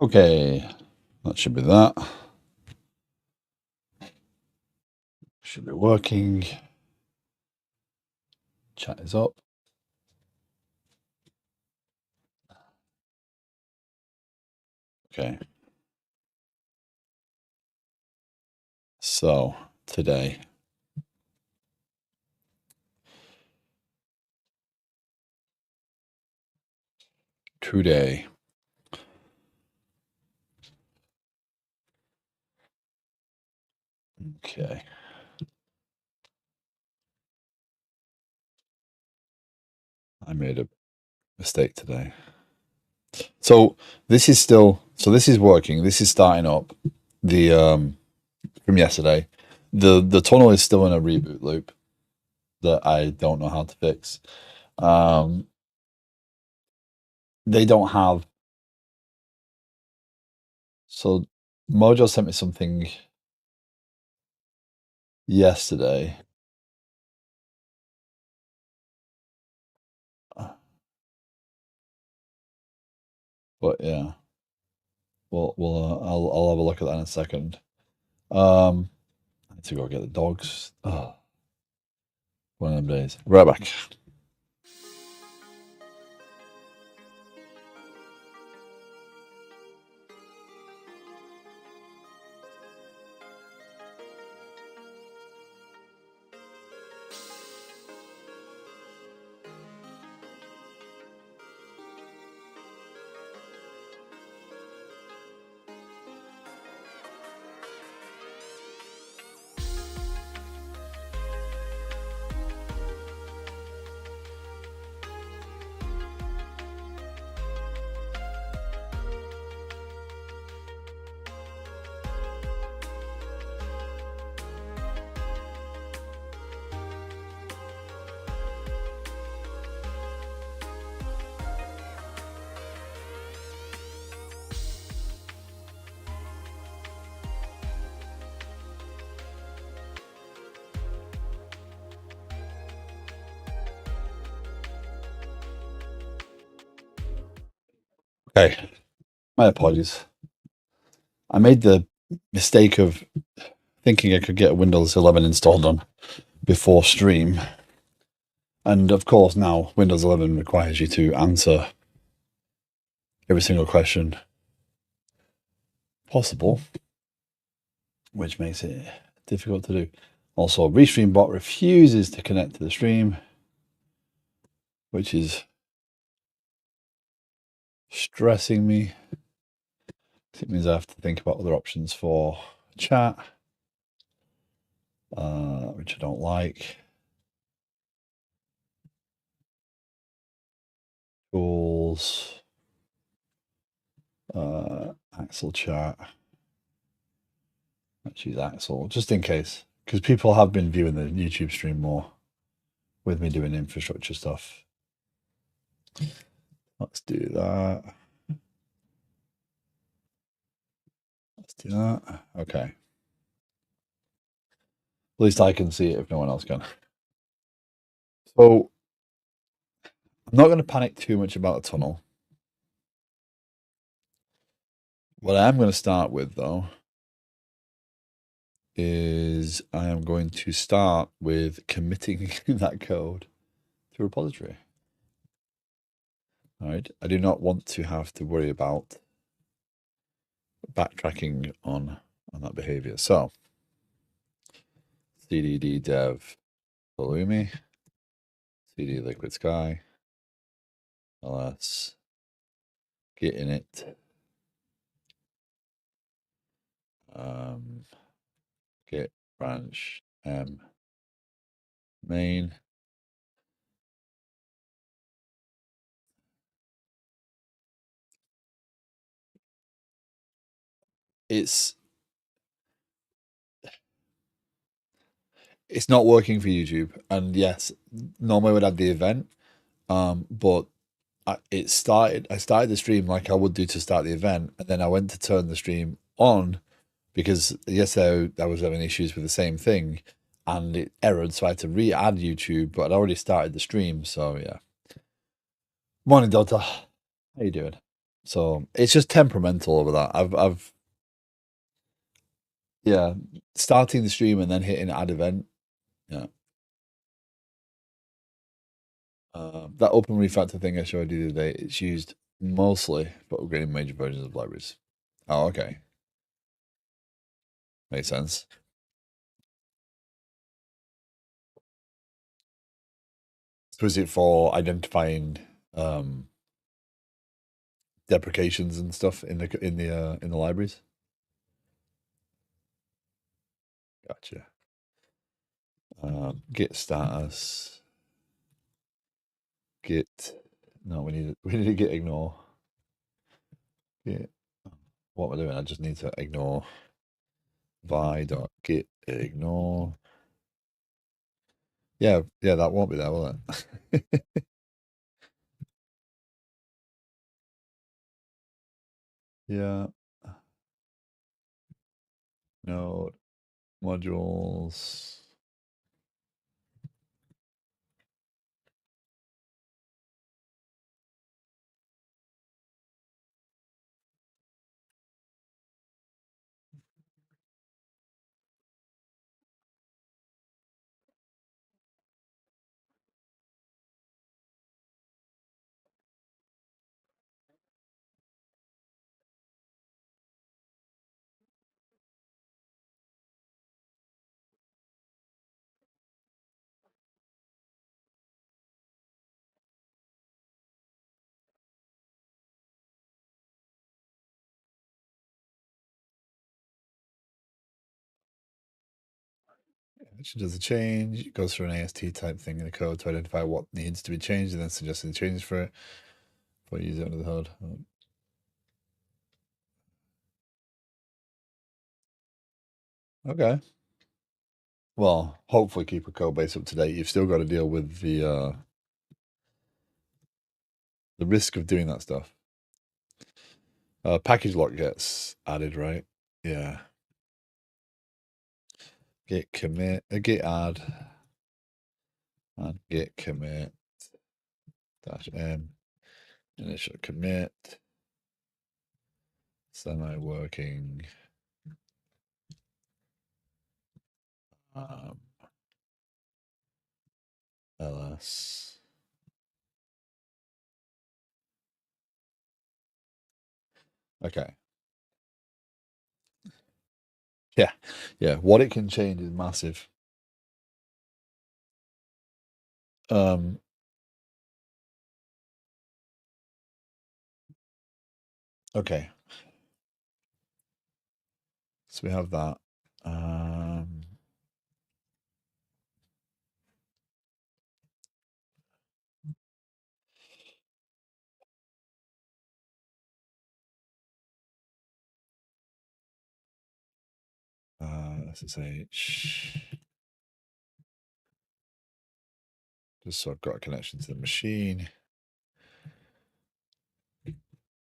Okay, that should be that. Should be working. Chat is up. Okay. So today, okay. I made a mistake today. So this is working. This is starting up the from yesterday. The tunnel is still in a reboot loop that I don't know how to fix. They don't have. So Mojo sent me something yesterday. But yeah, I'll have a look at that in a second. I need to go get the dogs. Oh, one of them days. Right back. Okay, my apologies. I made the mistake of thinking I could get Windows 11 installed on before stream. And of course, now Windows 11 requires you to answer every single question possible, which makes it difficult to do. Also, Restream bot refuses to connect to the stream, which is stressing me. It means I have to think about other options for chat, which I don't like. Tools, Axel chat. Let's use Axel just in case, because people have been viewing the YouTube stream more with me doing infrastructure stuff. Let's do that. Let's do that. Okay. At least I can see it if no one else can. So I'm not going to panic too much about the tunnel. What I am going to start with, though, is I am going to start with committing that code to a repository. All right. I do not want to have to worry about backtracking on that behavior. So cdd dev Pulumi, cd liquid sky, ls git init, git branch m main. It's not working for YouTube, and yes, normally I would add the event, but I started the stream like I would do to start the event, and then I went to turn the stream on because yesterday I was having issues with the same thing, and it errored, so I had to re-add YouTube, but I'd already started the stream, so yeah. Morning, Delta. How you doing? So it's just temperamental over that. Yeah, starting the stream and then hitting add event. Yeah. That open refactor thing I showed you today, it's used mostly for upgrading major versions of libraries. Oh, okay. Makes sense. So is it for identifying deprecations and stuff in the libraries? Gotcha. Git status. Git. No, we need to git ignore. Git. What we're doing, I just need to ignore vi.git ignore. Yeah, that won't be there, will it? Yeah. Node modules. It does a change. It goes through an AST type thing in the code to identify what needs to be changed and then suggesting changes for it before you use it under the hood. Okay. Well, hopefully keep a code base up to date. You've still got to deal with the risk of doing that stuff. Package lock gets added, right? Yeah. Git commit, git add, and git commit -m initial commit semi-working um, ls. Okay. Yeah. Yeah. What it can change is massive. Um, okay. So we have that. SSH. Just so I've got a connection to the machine.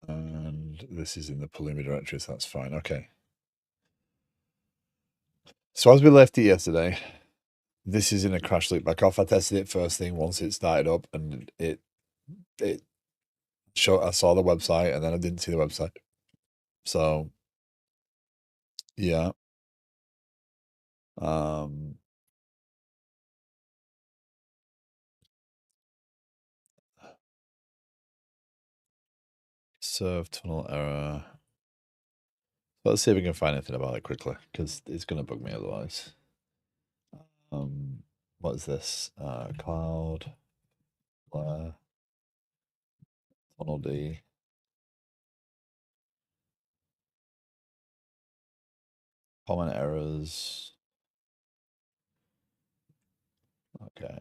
And this is in the Pulumi directory, so that's fine. Okay. So as we left it yesterday, this is in a crash loop back off. I tested it first thing once it started up, and it showed. I saw the website, and then I didn't see the website. So yeah. Serve tunnel error. Let's see if we can find anything about it quickly, because it's going to bug me otherwise. What is this? Cloud, Flare, tunnel D. Common errors. Okay.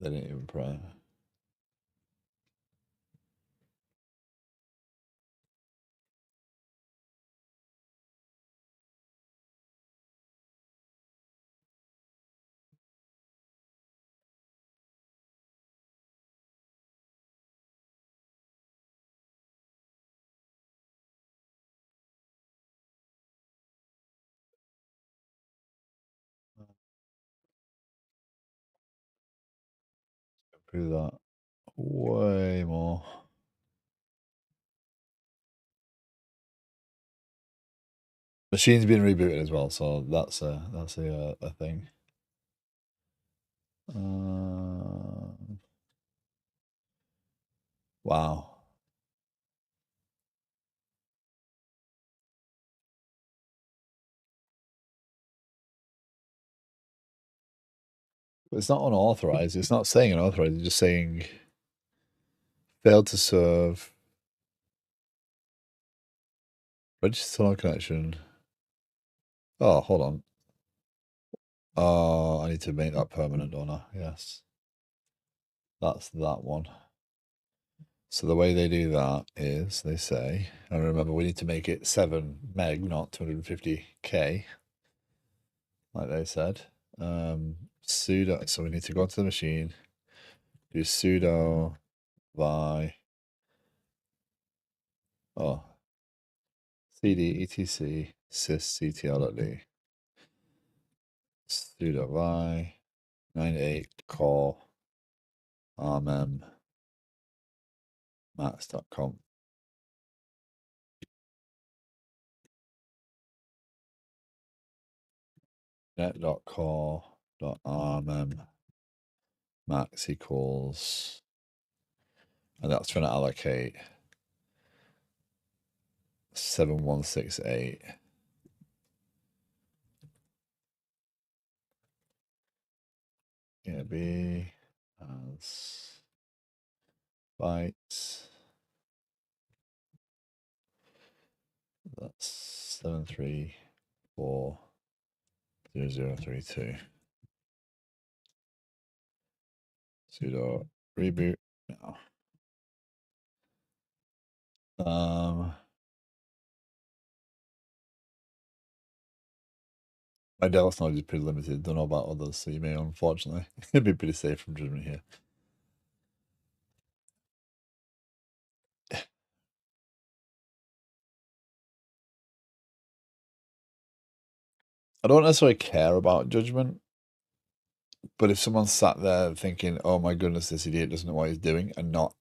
They didn't even pray. do that way more. Machine's been rebooted as well, so that's a thing. Wow. It's not unauthorized. It's not saying unauthorized. It's just saying failed to serve. Register on connection. Oh, hold on. Oh, I need to make that permanent, don't I? Yes. That's that one. So the way they do that is they say, and remember, we need to make it 7 meg, not 250K, like they said. Sudo, so we need to go to the machine, do sudo vi, cd etc sysctl.d, sudo vi 98 core rmm max.com. net.core.rmm max equals, and that's trying to allocate 7168. Yeah, B as bytes. That's 7340032. Sudo reboot now. My DevOps knowledge is pretty limited. Don't know about others, so you may, unfortunately, it'd be pretty safe from judgment here. I don't necessarily care about judgment, but if someone sat there thinking, "Oh my goodness, this idiot doesn't know what he's doing," and not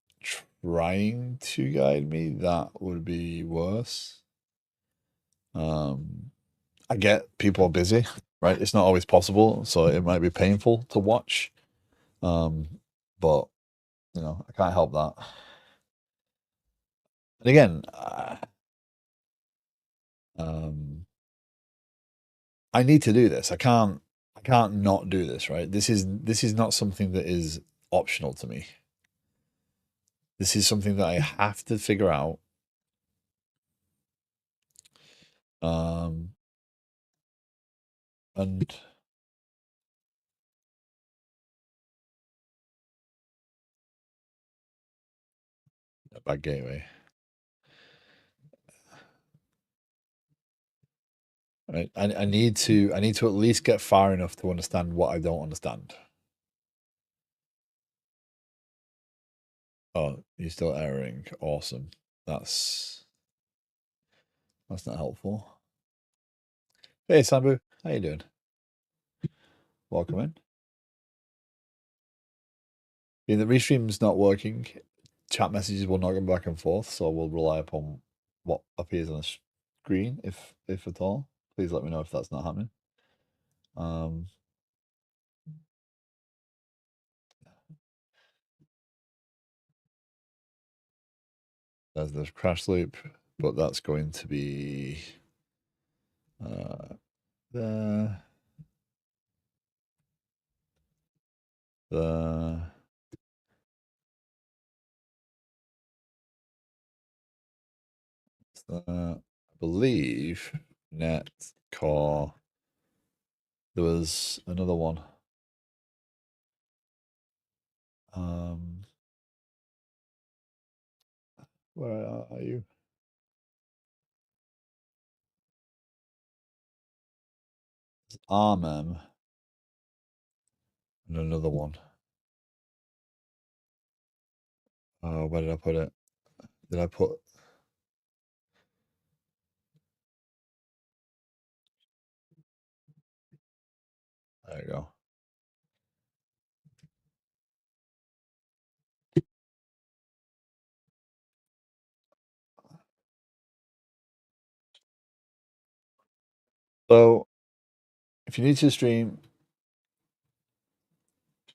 trying to guide me, that would be worse. I get people are busy, right? It's not always possible, so it might be painful to watch. But I can't help that. And again, I need to do this. I can't not do this, right? This is not something that is optional to me. This is something that I have to figure out. And bad gateway. Right. I need to at least get far enough to understand what I don't understand. Oh, you're still erroring. Awesome. That's not helpful. Hey Sambu, how you doing? Welcome in. Yeah, the restream's not working. Chat messages will not go back and forth, so we'll rely upon what appears on the screen, if at all. Please let me know if that's not happening. There's the crash loop, but that's going to be there. I believe net core. There was another one. Where are you? It's RMM and another one. Where did I put it? Did I put? There you go. So if you're new to the stream,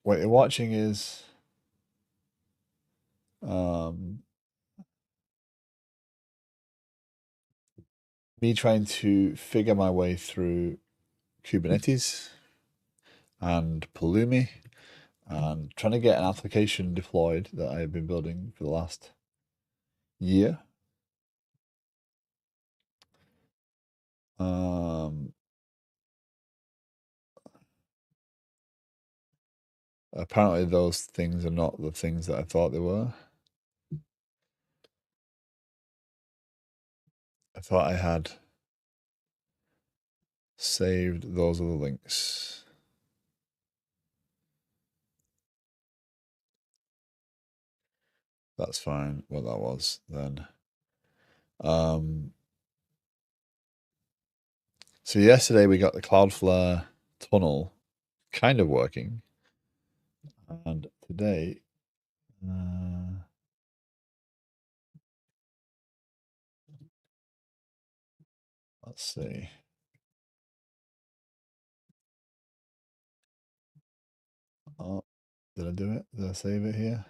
what you're watching is me trying to figure my way through Kubernetes and Pulumi and trying to get an application deployed that I've been building for the last year. Apparently those things are not the things that I thought they were. I thought I had saved those other links. That's fine. What that was then. So yesterday we got the Cloudflare tunnel kind of working, and today, let's see. Oh, did I do it? Did I save it here?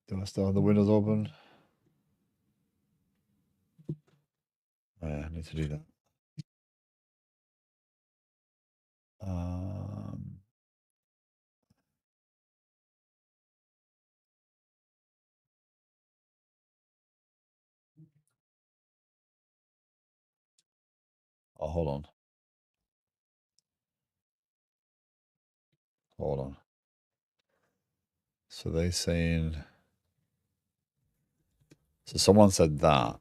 Do I still have the windows open? Oh, yeah, I need to do that. Oh, hold on. Hold on. So they saying. So someone said that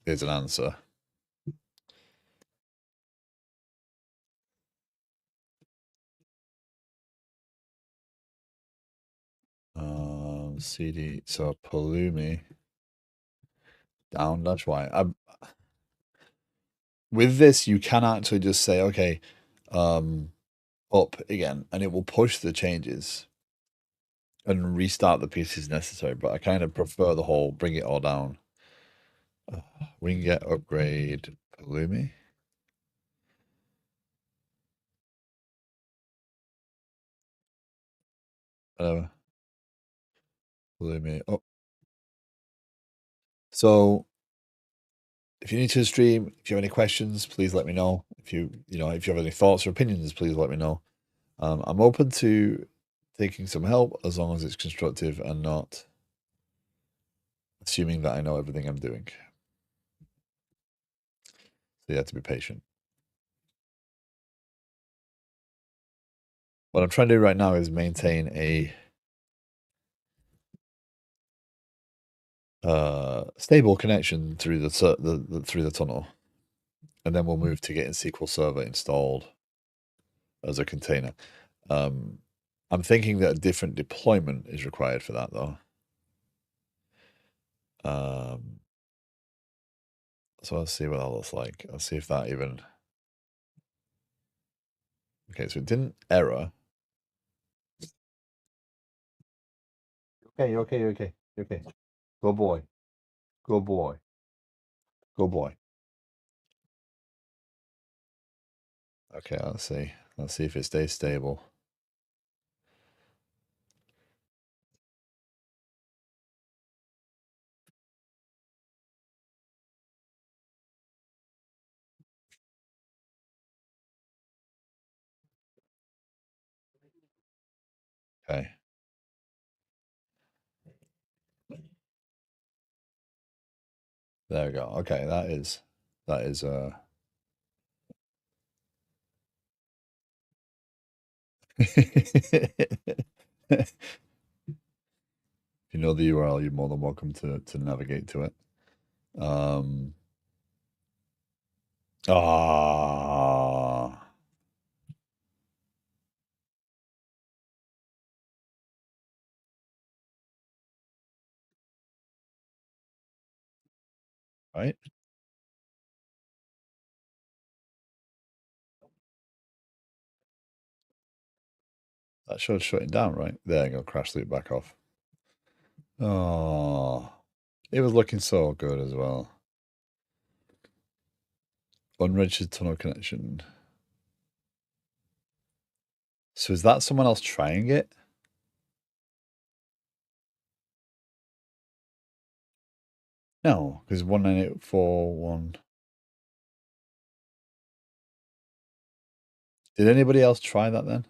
is an answer. CD. So Pulumi down dash y. With this, you can actually just say, okay, up again, and it will push the changes and restart the pieces necessary. But I kind of prefer the whole bring it all down. We can get upgrade Pulumi. Whatever. Pulumi. Oh. So if you're new to the stream, if you have any questions, please let me know. If you if you have any thoughts or opinions, please let me know. I'm open to taking some help as long as it's constructive and not assuming that I know everything I'm doing. So you have to be patient. What I'm trying to do right now is maintain a stable connection through the tunnel, and then we'll move to getting SQL Server installed as a container. I'm thinking that a different deployment is required for that, though. So let's see what that looks like. I'll see if that even. Okay, so it didn't error. Okay, okay. Go boy. Go boy. Go boy. Okay, let's see. Let's see if it stays stable. Okay. There we go. Okay, that is if you know the URL, you're more than welcome to navigate to it. Right? That should shut it down, right? There you go, crash loop back off. Oh, it was looking so good as well. Unregistered tunnel connection. So is that someone else trying it? No, because 19841. Did anybody else try that then?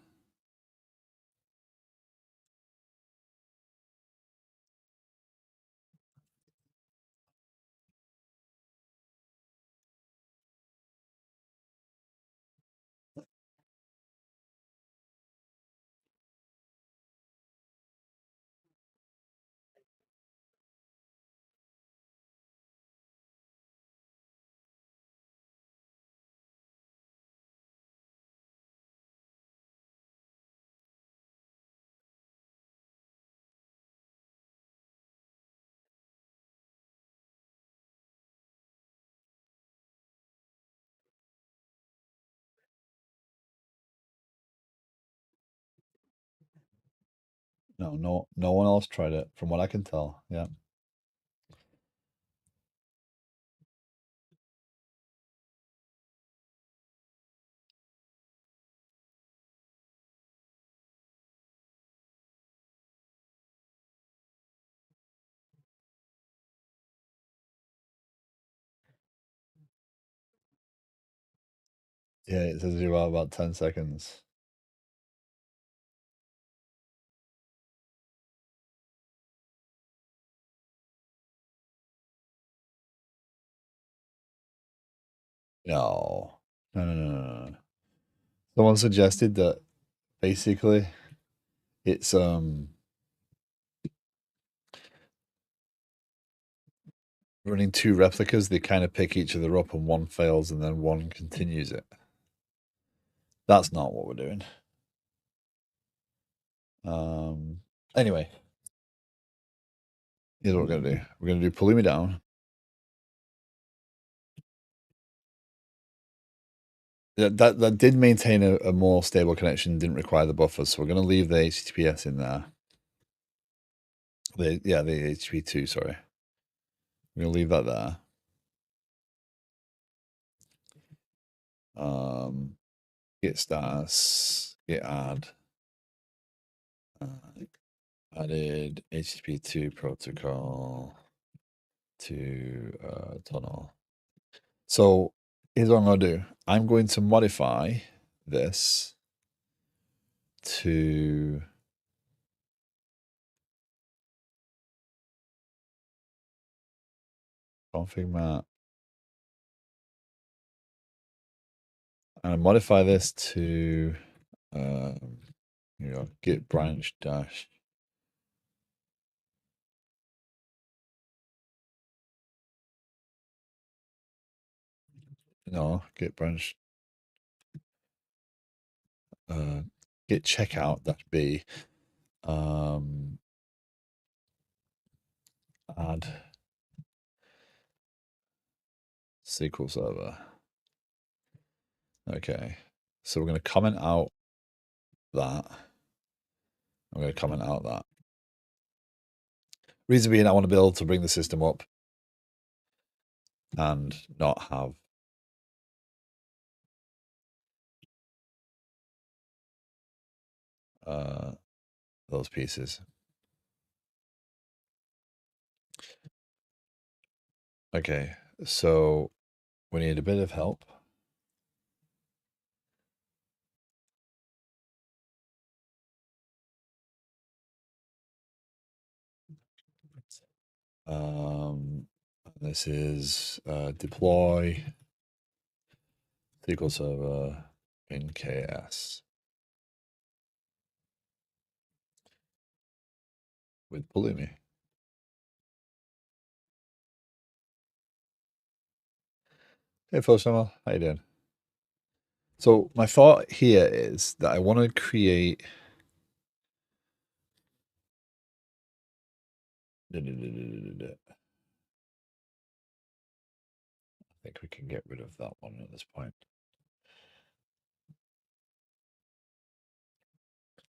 No one else tried it, from what I can tell. Yeah. Yeah, it says you have about 10 seconds. No. No. Someone suggested that basically it's running two replicas, they kind of pick each other up and one fails and then one continues it. That's not what we're doing. Anyway, here's what we're gonna do. We're gonna do Pulumi down. That did maintain a more stable connection, didn't require the buffers, so we're gonna leave the HTTPS in there. The HTTP2, sorry. We're gonna leave that there. Git status, git add, added HTTP2 protocol to tunnel. So here's what I'm going to do. I'm going to modify this to config map. And modify this to git branch dash. No, git branch. Git checkout dash B. Add SQL Server. Okay, so we're going to comment out that. I'm going to comment out that. Reason being, I want to be able to bring the system up and not have those pieces. Okay, so we need a bit of help. This is deploy SQL Server in K8S with Pulumi. Hey, Fosama, how you doing? So my thought here is that I want to create. I think we can get rid of that one at this point.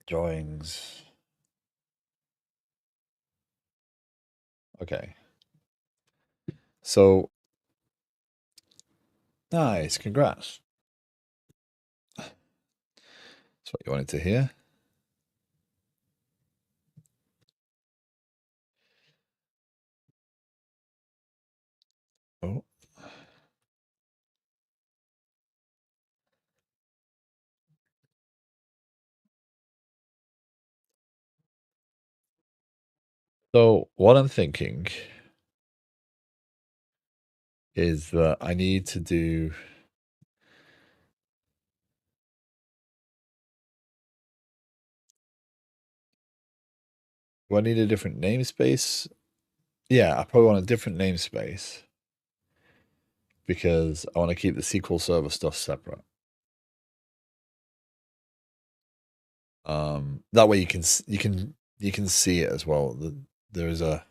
Drawings. Okay. So Nice, congrats. That's what you wanted to hear. Oh. So what I'm thinking is that I need to do I need a different namespace? Yeah, I probably want a different namespace because I want to keep the SQL Server stuff separate. That way you can see it as well. There is a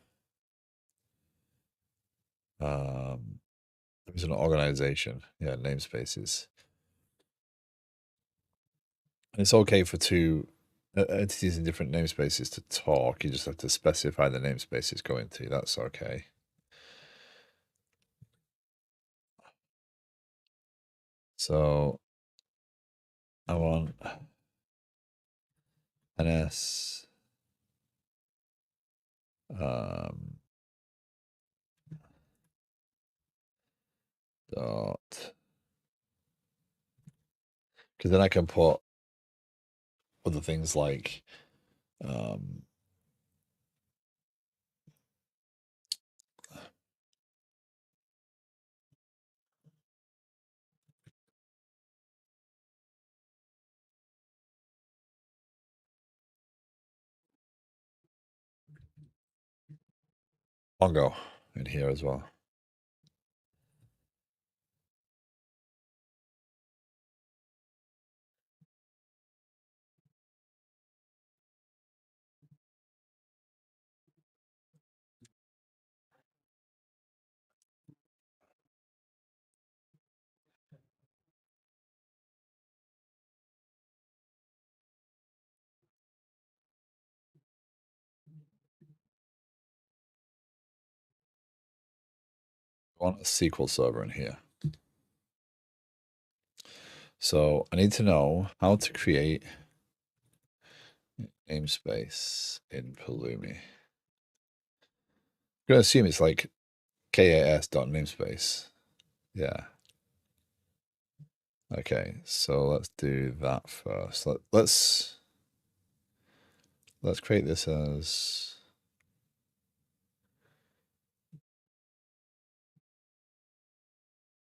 there's an organization, yeah, namespaces. And it's okay for two entities in different namespaces to talk. You just have to specify the namespace it's going to. That's okay. So I want NS dot, because then I can put other things like Mongo in here as well. I want a SQL Server in here. So I need to know how to create namespace in Pulumi. I'm going to assume it's like K8S dot namespace. Yeah. Okay, so let's do that first. Let's create this as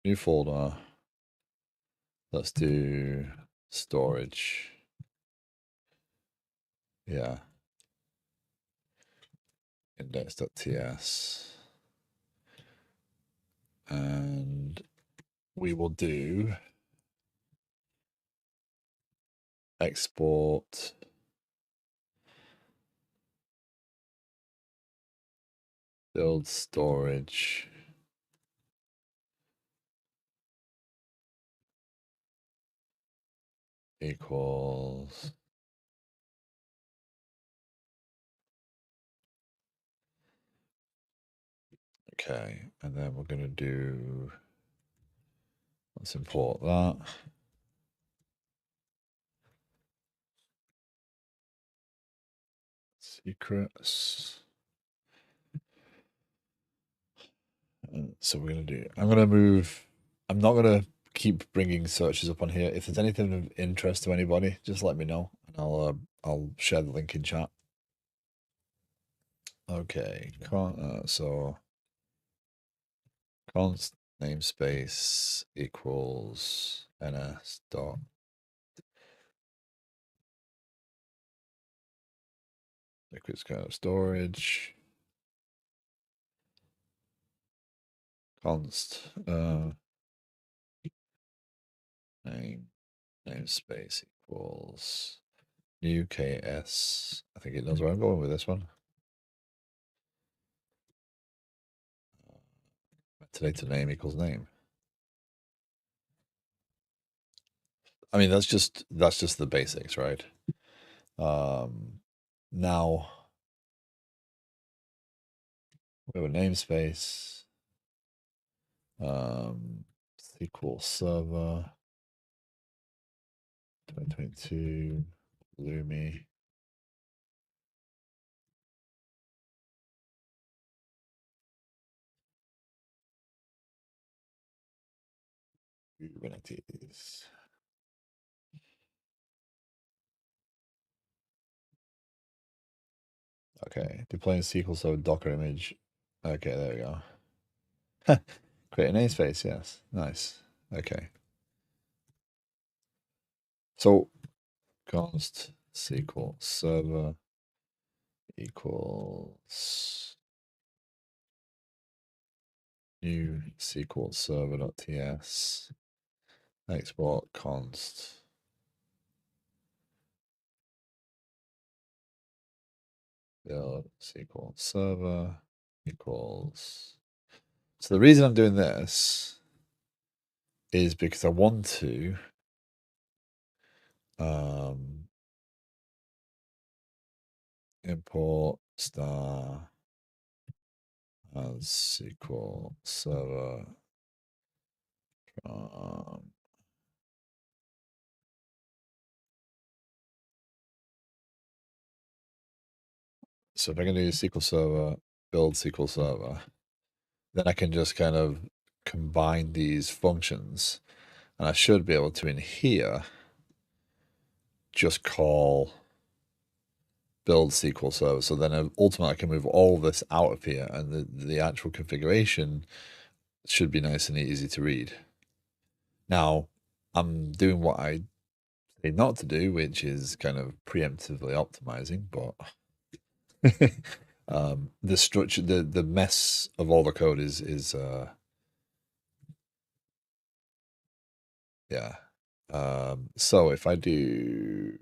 new folder. Let's do storage. Yeah. Index.ts. And we will do export build storage equals okay, and then we're going to do, let's import that. Secrets. And so we're going to do, I'm not going to keep bringing searches up on here. If there's anything of interest to anybody, just let me know and I'll share the link in chat. Okay, so const namespace equals ns dot liquid scale storage const namespace equals new K8S. I think it knows where I'm going with this one. Metadata name equals name. I mean, that's just the basics, right? Now we have a namespace, SQL Server 2022 Pulumi. Kubernetes. Okay, deploying SQL Server Docker image. Okay, there we go. Create a namespace, yes. Nice. Okay. So const SQL Server equals new SQL Server.ts export const build SQL Server equals. So the reason I'm doing this is because I want to import star as SQL Server from so if I can do SQL Server, build SQL Server, then I can just kind of combine these functions, and I should be able to, in here, just call build SQL Server. So then ultimately I can move all this out of here, and the actual configuration should be nice and easy to read. Now, I'm doing what I say not to do, which is kind of preemptively optimizing, but the structure, the mess of all the code is yeah. So if I do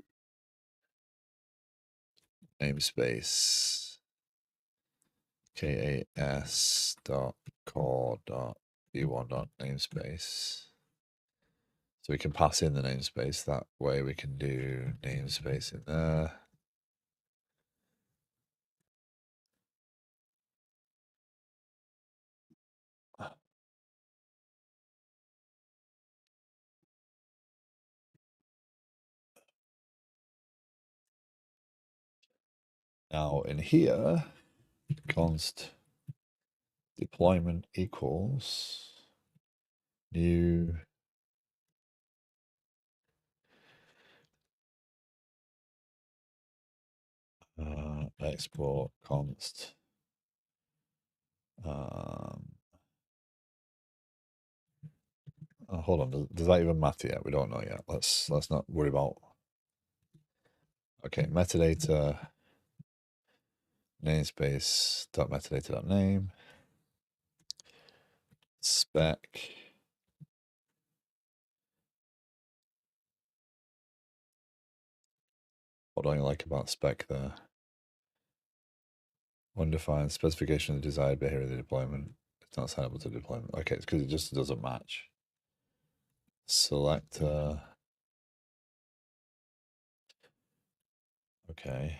namespace K8S dot core dot v1 dot namespace, so we can pass in the namespace. That way we can do namespace in there. Now in here, const deployment equals new export const oh, hold on, does that even matter yet? We don't know yet. Let's not worry about. Okay, metadata namespace dot metadata dot name spec. What don't you like about spec there? Undefined specification of the desired behavior of the deployment. It's not assignable to deployment. Okay, it's because it just doesn't match. Selector. Okay.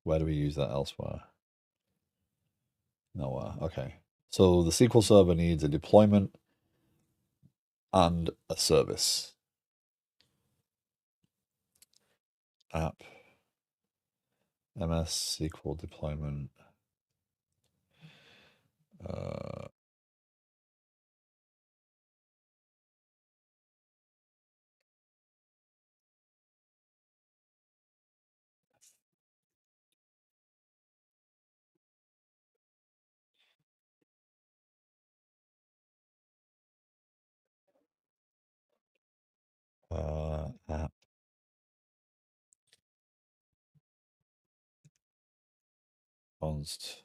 Where do we use that elsewhere? Nowhere. Okay. So the SQL Server needs a deployment and a service. App. MS SQL deployment. App const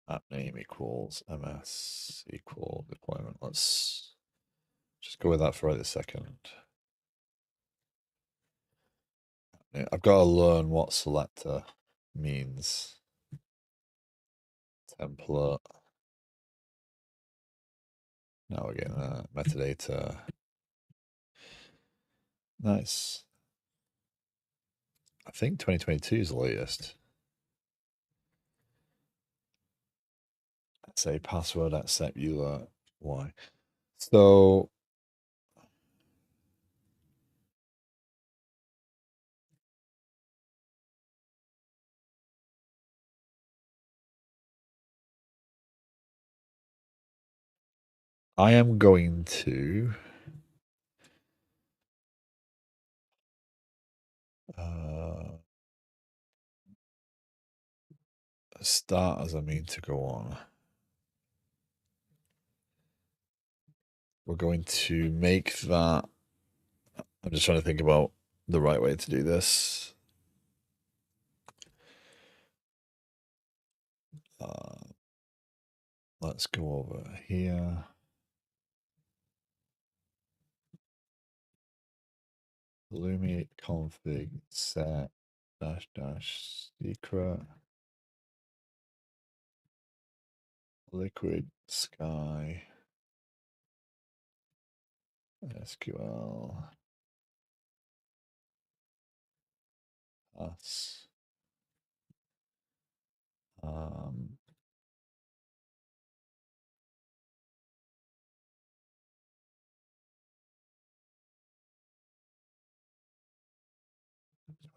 app name equals MS equal deployment. Let's just go with that for right this second. I've got to learn what selector means. Template. Now we're getting metadata. Nice. I think 2022 is the latest. say password accept EULA Y. So I am going to start as I mean to go on. We're going to make that. I'm just trying to think about the right way to do this. Let's go over here. Pulumi config set dash dash secret liquid sky SQL pass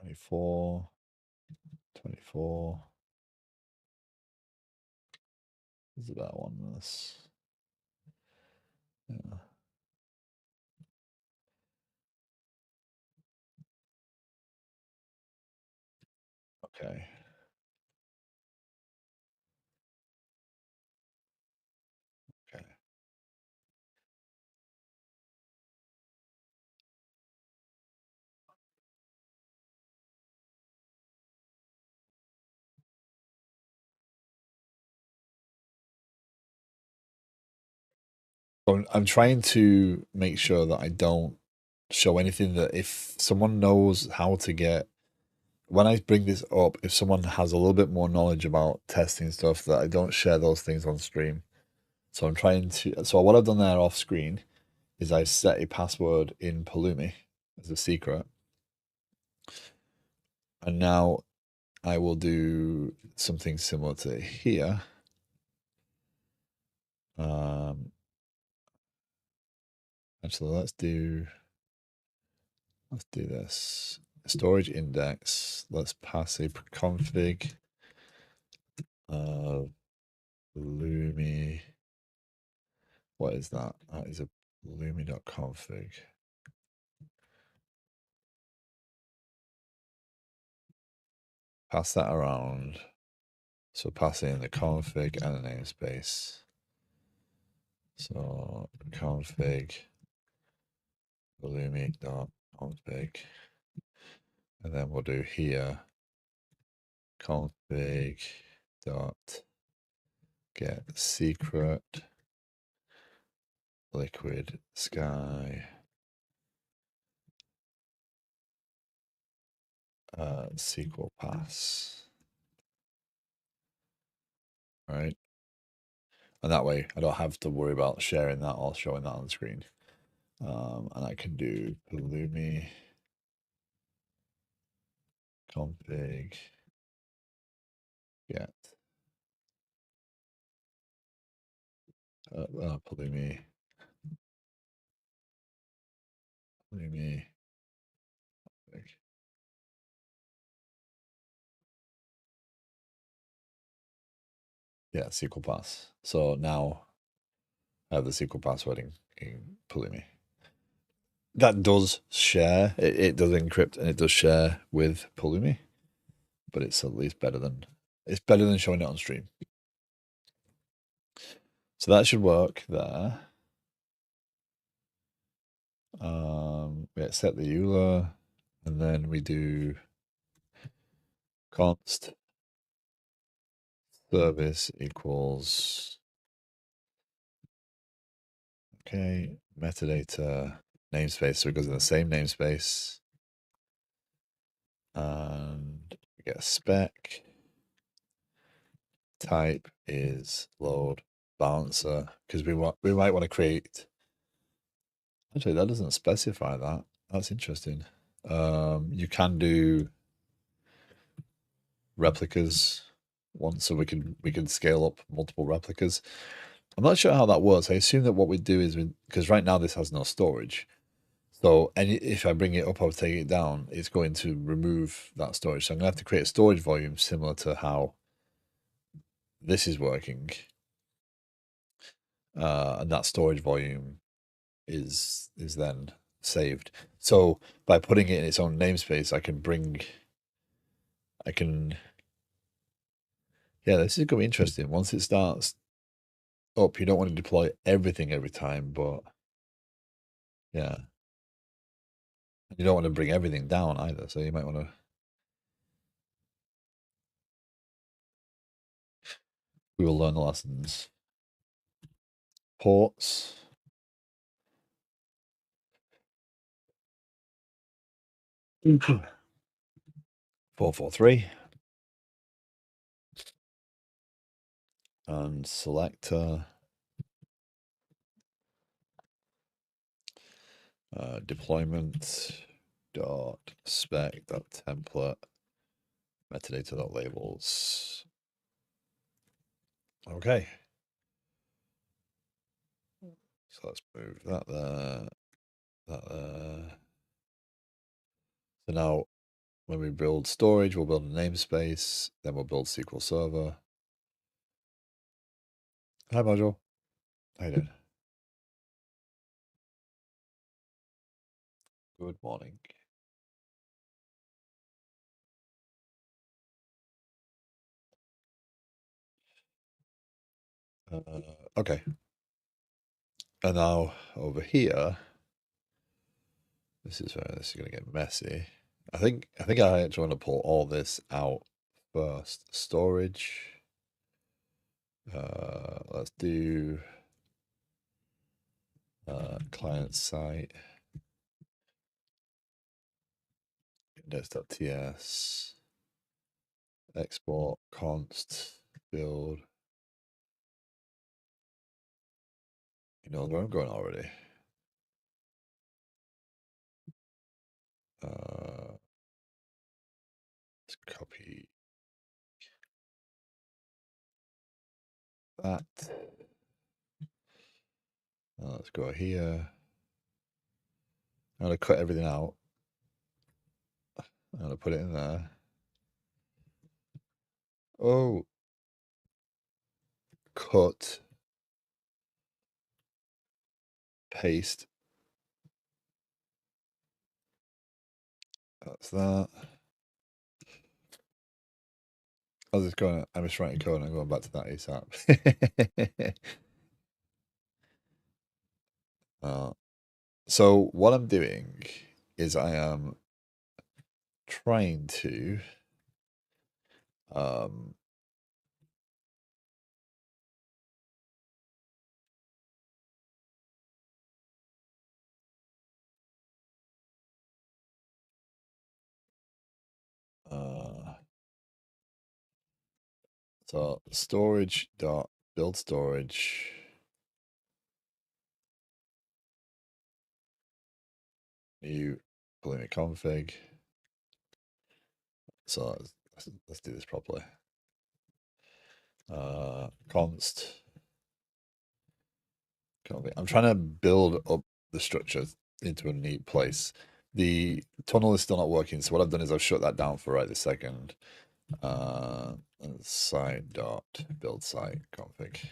24 24 is about one this. Yeah. Okay. Okay. I'm trying to make sure that I don't show anything that if someone knows how to get when I bring this up, if someone has a little bit more knowledge about testing stuff, that I don't share those things on stream. So I'm trying to. So what I've done there off screen is I've set a password in Pulumi as a secret, and now I will do something similar to here. Actually, let's do this storage index. Let's pass a config Pulumi. What is that? That is a Pulumi.config. Pass that around. So pass in the config and the namespace. So config Pulumi.config. And then we'll do here config dot get secret liquid sky SQL pass. Right. And that way I don't have to worry about sharing that or showing that on the screen. And I can do Pulumi config get Pulumi config. Yeah, SQL pass. So now I have the SQL password in Pulumi. That does share. It does encrypt and it does share with Pulumi, but it's at least better than showing it on stream. So that should work there. We accept the EULA, and then we do const service equals okay metadata namespace. So it goes in the same namespace, and we get a spec. Type is load balancer because we might want to create. Actually, that doesn't specify that. That's interesting. You can do replicas one, so we can scale up multiple replicas. I'm not sure how that works. I assume that what we do is because right now this has no storage. So if I bring it up or take it down, it's going to remove that storage. So I'm going to have to create a storage volume similar to how this is working. And that storage volume is then saved. So by putting it in its own namespace, yeah, this is going to be interesting. Once it starts up, you don't want to deploy everything every time, but yeah. You don't want to bring everything down either, so you might want to. We will learn the lessons. Ports. 443. And selector. Deployment dot spec dot template metadata dot labels. Okay. So let's move that there. That there. So now when we build storage, we'll build a namespace, then we'll build SQL Server. Hi, Module. How you doing? Good morning. Okay. And now over here, this is where this is going to get messy. I think I actually want to pull all this out first. Storage. Let's do client site index.ts export const build. You know where I'm going already. Let's copy that. Let's go here. I'm going to cut everything out. I'm going to put it in there. Oh, cut, paste. That's that. I was just going. I'm just writing code and I'm going back to that ASAP. So what I'm doing is I am trying to so storage dot build storage new Pulumi config. So let's do this properly. Const config. I'm trying to build up the structure into a neat place. The tunnel is still not working, so what I've done is I've shut that down for right this second. Site dot build site config.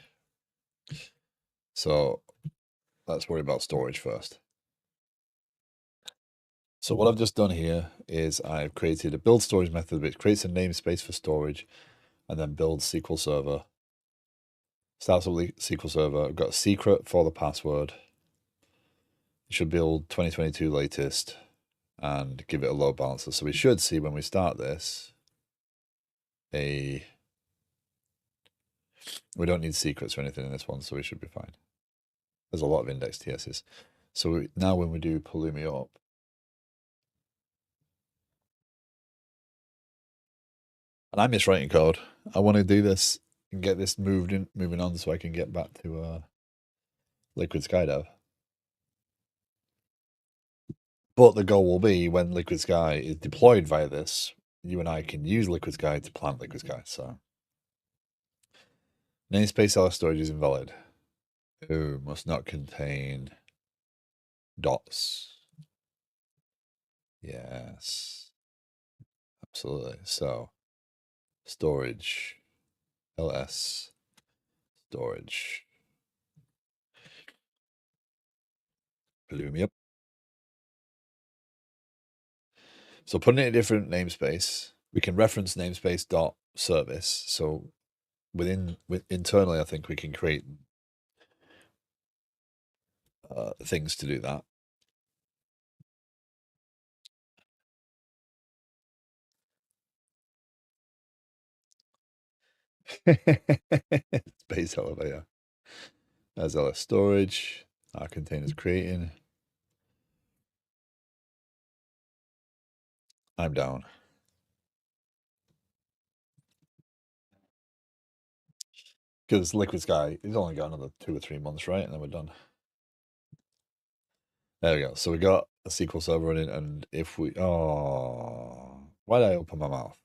So let's worry about storage first. So what I've just done here is I've created a build storage method which creates a namespace for storage and then builds SQL Server. Starts up SQL Server. I've got a secret for the password. It should build 2022 latest and give it a load balancer. So we should see when we start this we don't need secrets or anything in this one, so we should be fine. There's a lot of index TSs. So now when we do Pulumi up, and I'm just writing code. I want to do this and get this moving on so I can get back to Liquid Skydive. But the goal will be when Liquid Sky is deployed via this, you and I can use Liquid Sky to plant Liquid Sky. So Namespace ls storage is invalid. Oh, must not contain dots. Yes, absolutely. So storage, ls storage. Pulumi up. So putting it in a different namespace, we can reference namespace dot service. So internally, I think we can create things to do that. Space elevator. As ls storage. Our container's creating. I'm down. Because Liquid Sky is only got another 2 or 3 months, right? And then we're done. There we go. So we got a SQL server running, and if we... Oh, why did I open my mouth?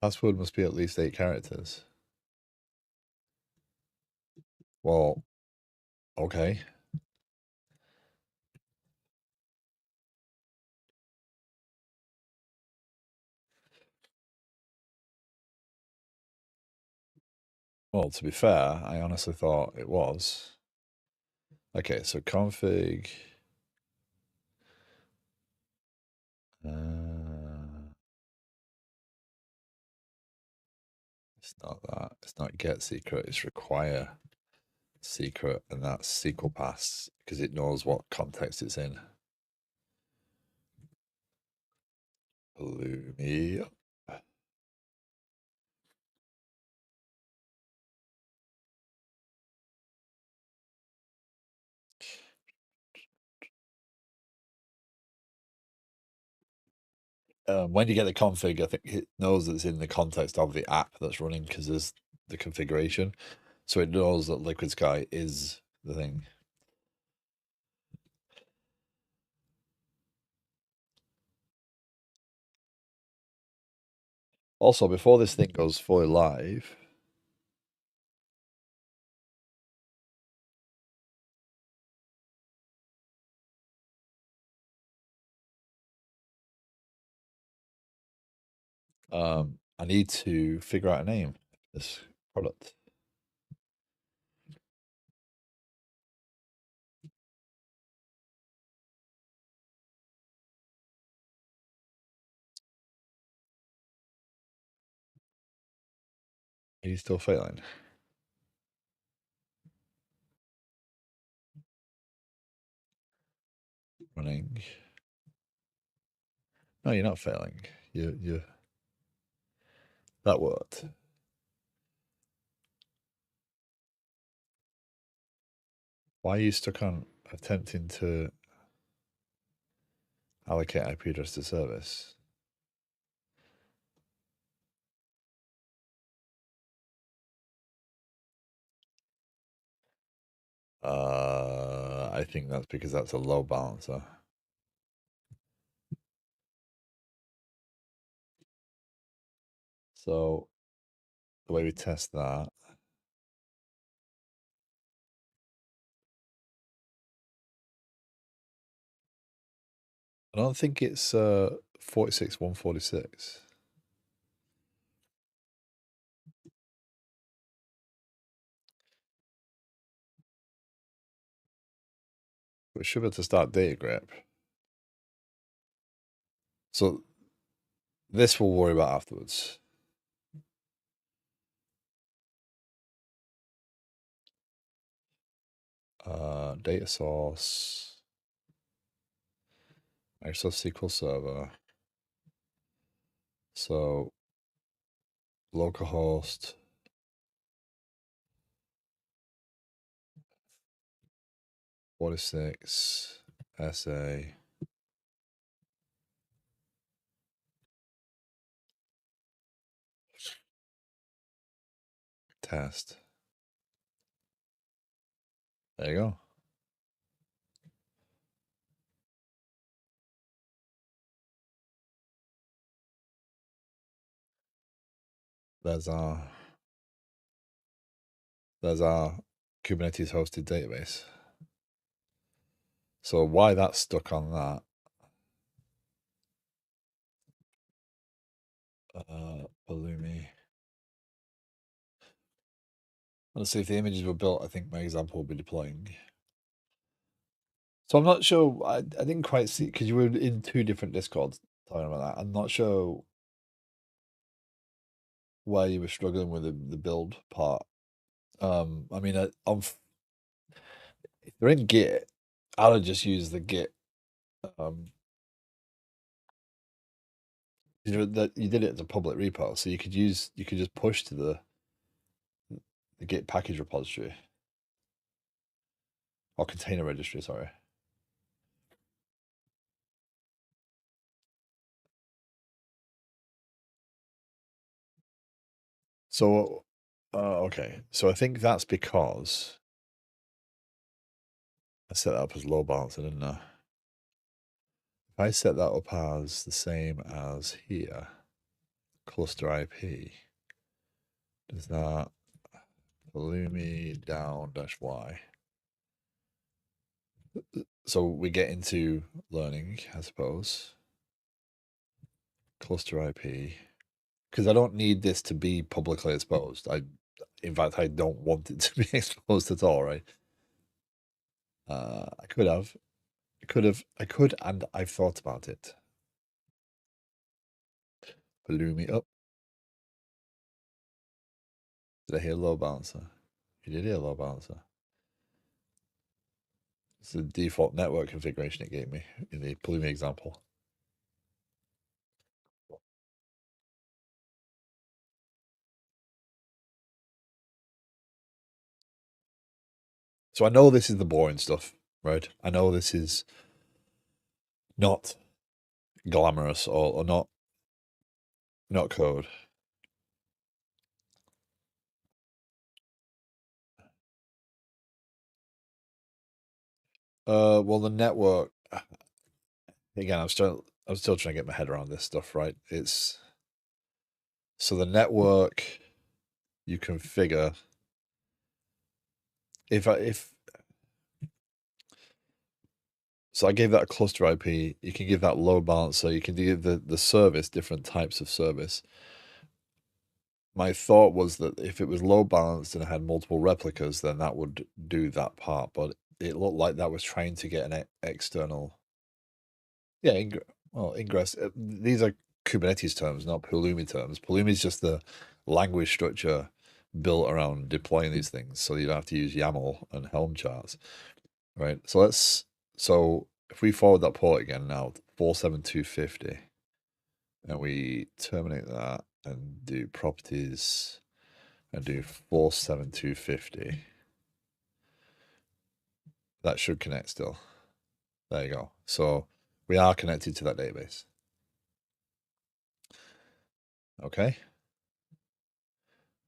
Password must be at least 8 characters. Well, okay. Well, to be fair, I honestly thought it was. Okay, so config. It's not that. It's not get secret. It's require secret, and that's SQL pass because it knows what context it's in. Pulumi. When you get the config, I think it knows that it's in the context of the app that's running because there's the configuration. So it knows that Liquid Sky is the thing. Also, before this thing goes fully live, I need to figure out a name for this product. Are you still failing? Running. No, you're not failing. You that worked. Why are you stuck on attempting to allocate IP address to service? I think that's because that's a load balancer. So the way we test that, I don't think it's 46.146. We should be able to start data grep. So this we'll worry about afterwards. Data source, Microsoft SQL Server. So localhost 46 SA test. There you go. There's our Kubernetes hosted database. So why that's stuck on that? Pulumi. Let's see if the images were built. I think my example will be deploying. So I'm not sure. I didn't quite see because you were in two different Discords talking about that. I'm not sure why you were struggling with the build part. I mean, if they're in Git, I would just use the Git. You know that you did it as a public repo, so you could just push to the Git package repository or container registry. Sorry. So, okay. So I think that's because I set that up as load balancer, didn't I? If I set that up as the same as here, cluster IP, does that Pulumi down dash Y? So we get into learning, I suppose. Cluster IP. Because I don't need this to be publicly exposed. In fact, I don't want it to be exposed at all, right? I could have. I could, and I've thought about it. Pulumi up. Did I hear load balancer? You did hear load balancer. It's the default network configuration it gave me in the Pulumi example. So I know this is the boring stuff, right? I know this is not glamorous or not code. Well, the network again. I'm still trying to get my head around this stuff, right? It's so the network you configure. If so, I gave that a cluster IP. You can give that load balancer. You can give the service different types of service. My thought was that if it was load balanced and it had multiple replicas, then that would do that part. But it looked like that was trying to get an external. Yeah, ingress. These are Kubernetes terms, not Pulumi terms. Pulumi is just the language structure built around deploying these things, so you don't have to use YAML and Helm charts, right? So if we forward that port again now, 47250, and we terminate that and do properties and do 47250, that should connect still. There you go. So we are connected to that database. Okay.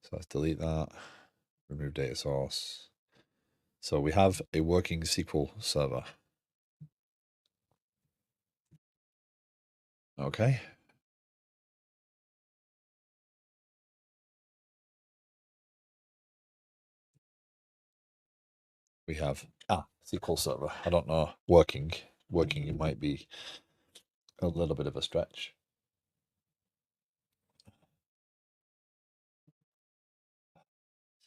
So let's delete that, remove data source. So we have a working SQL server. Okay. We have SQL server. I don't know. Working. It might be a little bit of a stretch.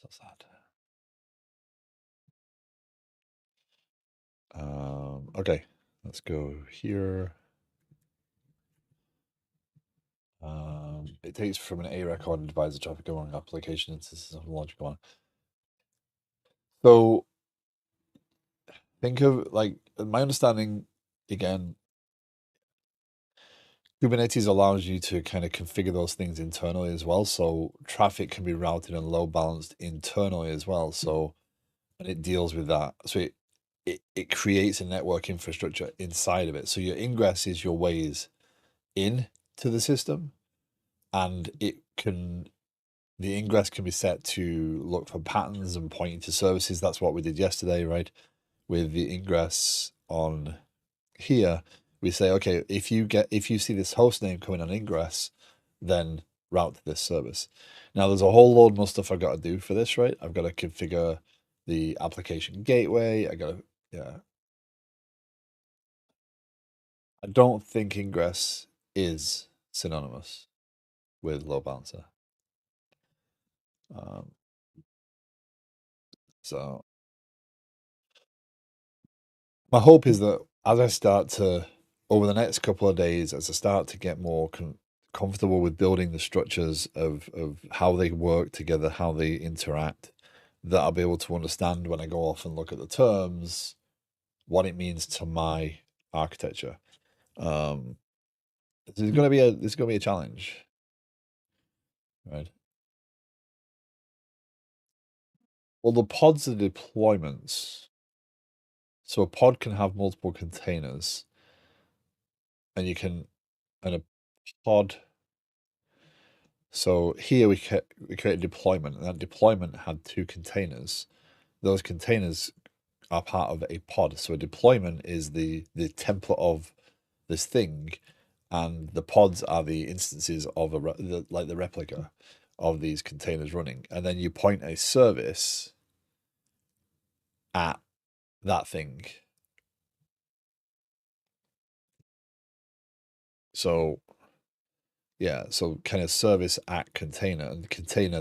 So sad. Okay, let's go here. It takes from an A record and divides the traffic among application instances of logic one. So think of like my understanding again. Kubernetes allows you to kind of configure those things internally as well. So traffic can be routed and load balanced internally as well. So and it deals with that. So it creates a network infrastructure inside of it. So your ingress is your ways in to the system, and the ingress can be set to look for patterns and pointing to services. That's what we did yesterday, right? With the ingress on here, we say, okay, if you see this host name coming on ingress, then route to this service. Now, there's a whole load more stuff I've got to do for this, right? I've got to configure the application gateway. Yeah. I don't think ingress is synonymous with load balancer. Um, so my hope is that as I start to, over the next couple of days, as I start to get more comfortable with building the structures of how they work together, how they interact, that I'll be able to understand when I go off and look at the terms, what it means to my architecture. There's going to be a challenge, right? Well, the pods are deployments. So a pod can have multiple containers, and a pod. So here we create a deployment, and that deployment had two containers. Those containers are part of a pod. So a deployment is the template of this thing, and the pods are the instances of like the replica of these containers running. And then you point a service at that thing. So yeah, so kind of service at container, and container,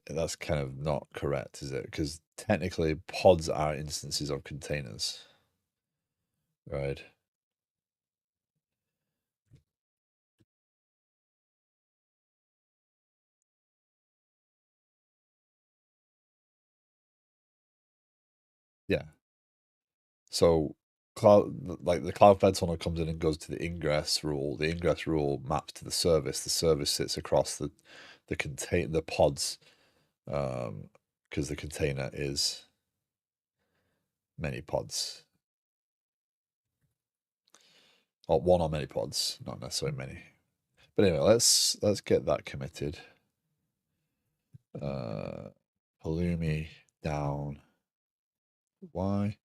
that's kind of not correct, is it? Because technically pods are instances of containers, right? Yeah. So like the cloud fed tunnel comes in and goes to the ingress rule. The ingress rule maps to the service. The service sits across the pods, because the container is many pods, or one or many pods, not necessarily many. But anyway, let's get that committed. Pulumi down. Why?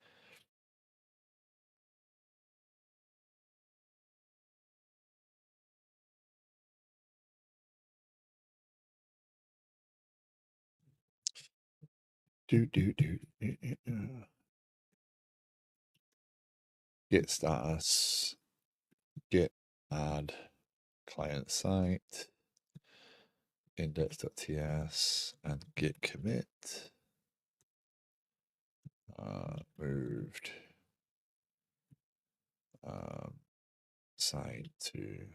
Git status, git add client site, index.ts, and git commit. Moved site to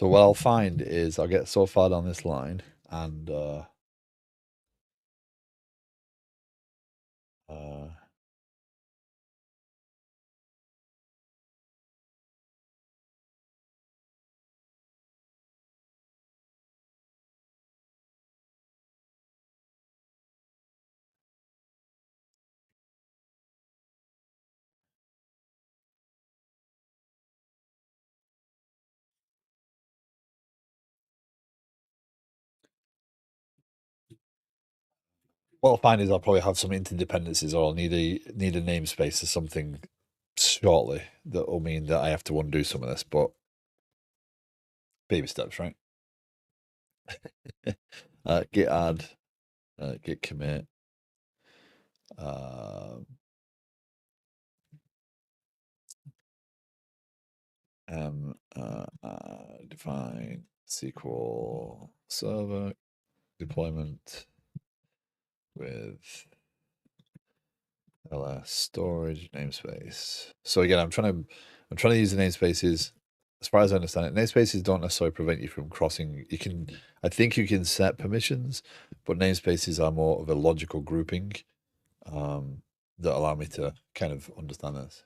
So what I'll find is I'll get so far down this line, and what I'll find is I'll probably have some interdependencies, or I'll need a namespace or something shortly that will mean that I have to undo some of this, but baby steps, right? Git add, git commit, define SQL server deployment with ls storage namespace. So again, I'm trying to use the namespaces. As far as I understand it, namespaces don't necessarily prevent you from crossing. I think you can set permissions, but namespaces are more of a logical grouping, that allow me to kind of understand this.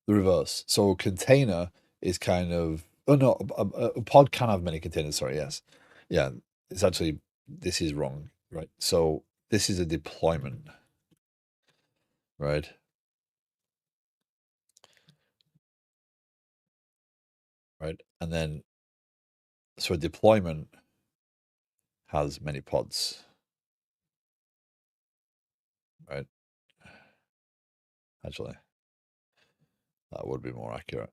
The reverse. So container is kind of, oh no, a pod can have many containers. Sorry, yes, yeah. It's actually, this is wrong. right? So this is a deployment, right? Right. And then, so a deployment has many pods, right? Actually, that would be more accurate.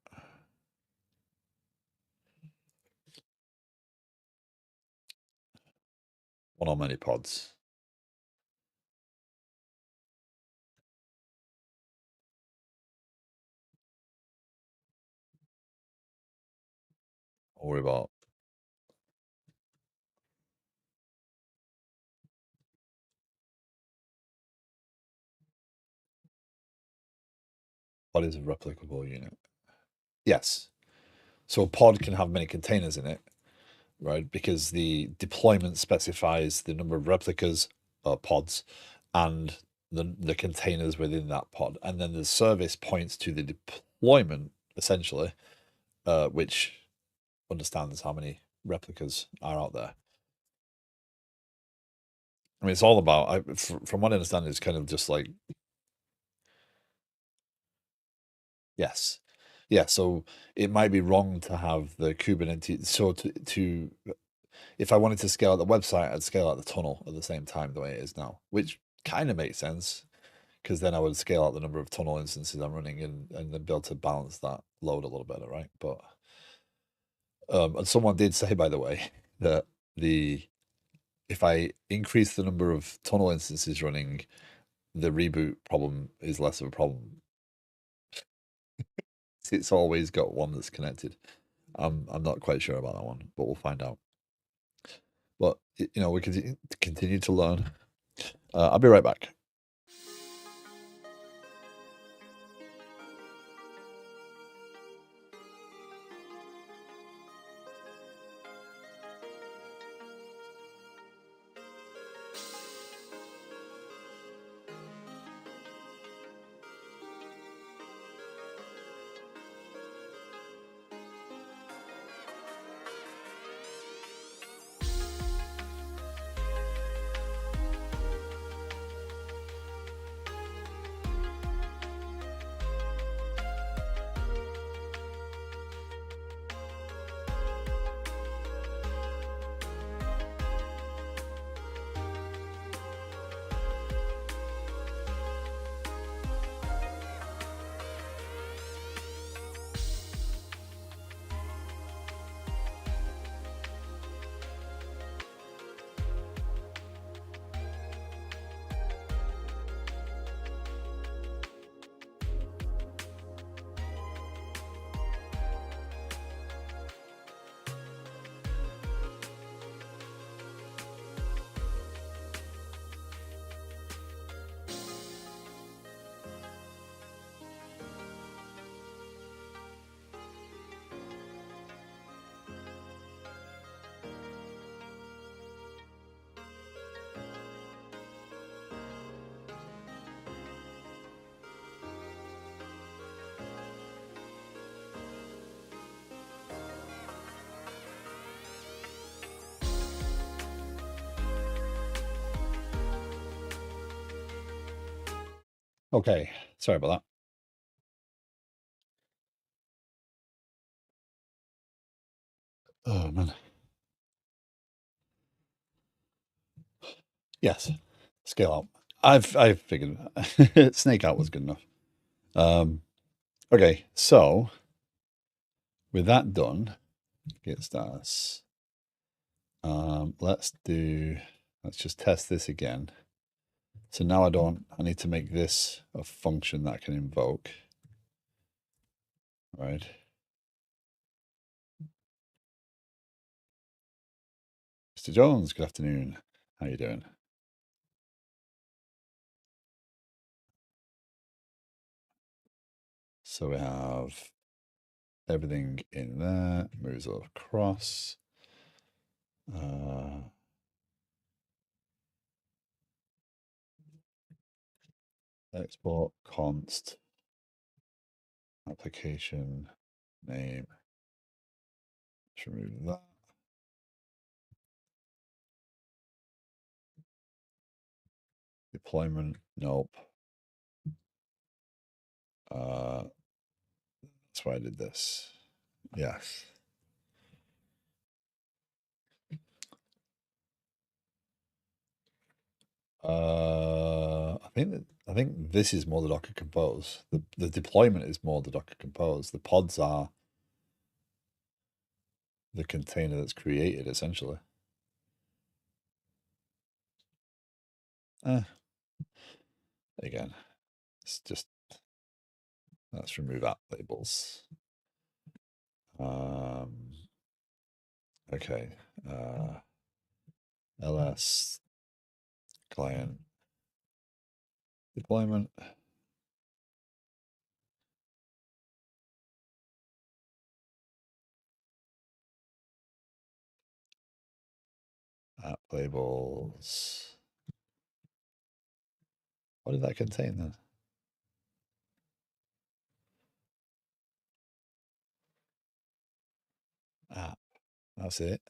One or many pods. Don't worry about what is a replicable unit. Yes. So a pod can have many containers in it, right? Because the deployment specifies the number of replicas or pods and the containers within that pod. And then the service points to the deployment, essentially, which understands how many replicas are out there. I mean, it's all about, from what I understand, it's kind of just like, yes. Yeah, so it might be wrong to have the Kubernetes. So if I wanted to scale out the website, I'd scale out the tunnel at the same time the way it is now, which kind of makes sense because then I would scale out the number of tunnel instances I'm running and then be able to balance that load a little better, right? But and someone did say, by the way, that if I increase the number of tunnel instances running, the reboot problem is less of a problem. It's always got one that's connected. I'm not quite sure about that one, but we'll find out. But we can continue to learn. I'll be right back. Okay, sorry about that. Oh man. Yes, scale out. I've figured snake out was good enough. Okay, so with that done, get starts. Let's just test this again. So now I need to make this a function that I can invoke. All right. Mr. Jones, good afternoon. How you doing? So we have everything in there, moves across. Export const application name. Let's remove that. deployment. Nope. That's why I did this. Yes. I think this is more the Docker Compose. The deployment is more the Docker Compose. The pods are the container that's created essentially. Again, it's just let's remove app labels. Okay. LS client deployment. App labels. What did that contain then? App. That's it.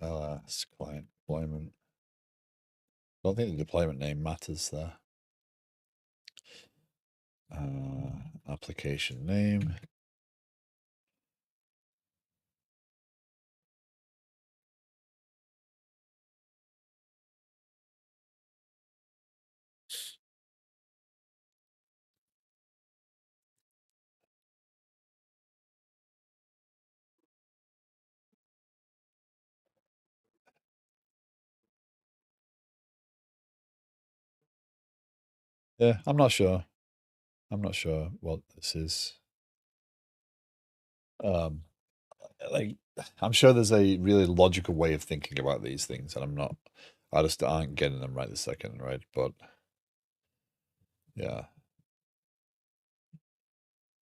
LS client deployment. I don't think the deployment name matters there. Application name. Yeah, I'm not sure. I'm not sure what this is. Like, I'm sure there's a really logical way of thinking about these things, and I just aren't getting them right this second, right? But yeah.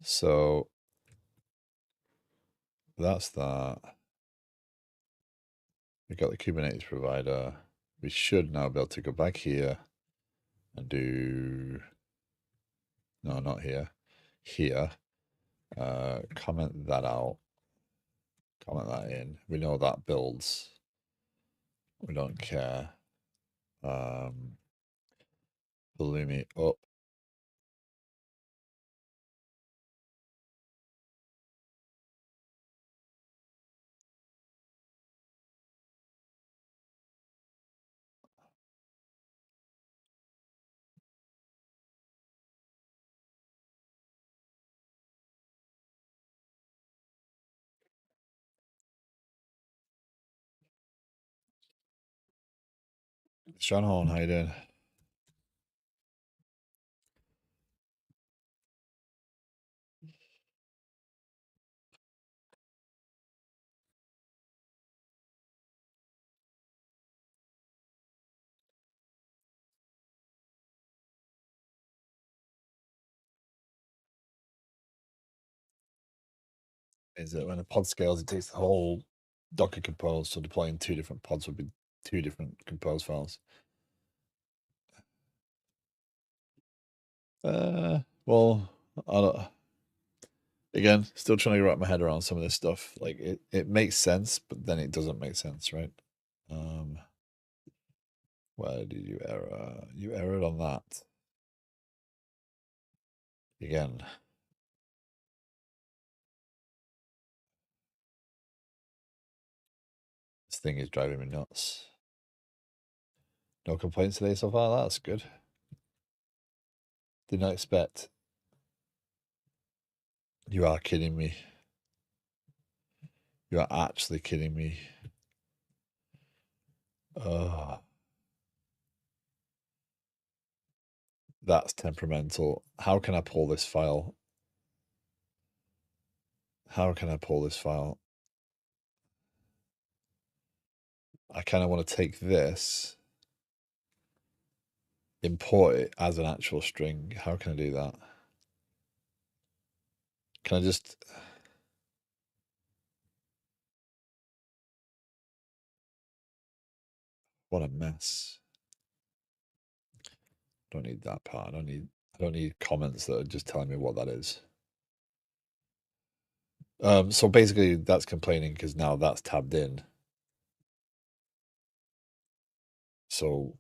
So that's that. We got the Kubernetes provider. We should now be able to go back here and do, no, not here, here. Comment that out, comment that in. We know that builds. We don't care. Pulumi up. Sean Horn, how you doing? Is that when a pod scales, it takes the whole Docker compose, so deploying two different pods would be two different compose files. Well, I don't, again, still trying to wrap my head around some of this stuff. Like it makes sense, but then it doesn't make sense, right? Where did you error? You errored on that. Again. This thing is driving me nuts. No complaints today so far. That's good. Did not expect. You are kidding me. You are actually kidding me. That's temperamental. How can I pull this file? How can I pull this file? I kind of want to take this, import it as an actual string. How can I do that? Can I just... What a mess. Don't need that part. I don't need comments that are just telling me what that is. So basically that's complaining because now that's tabbed in. So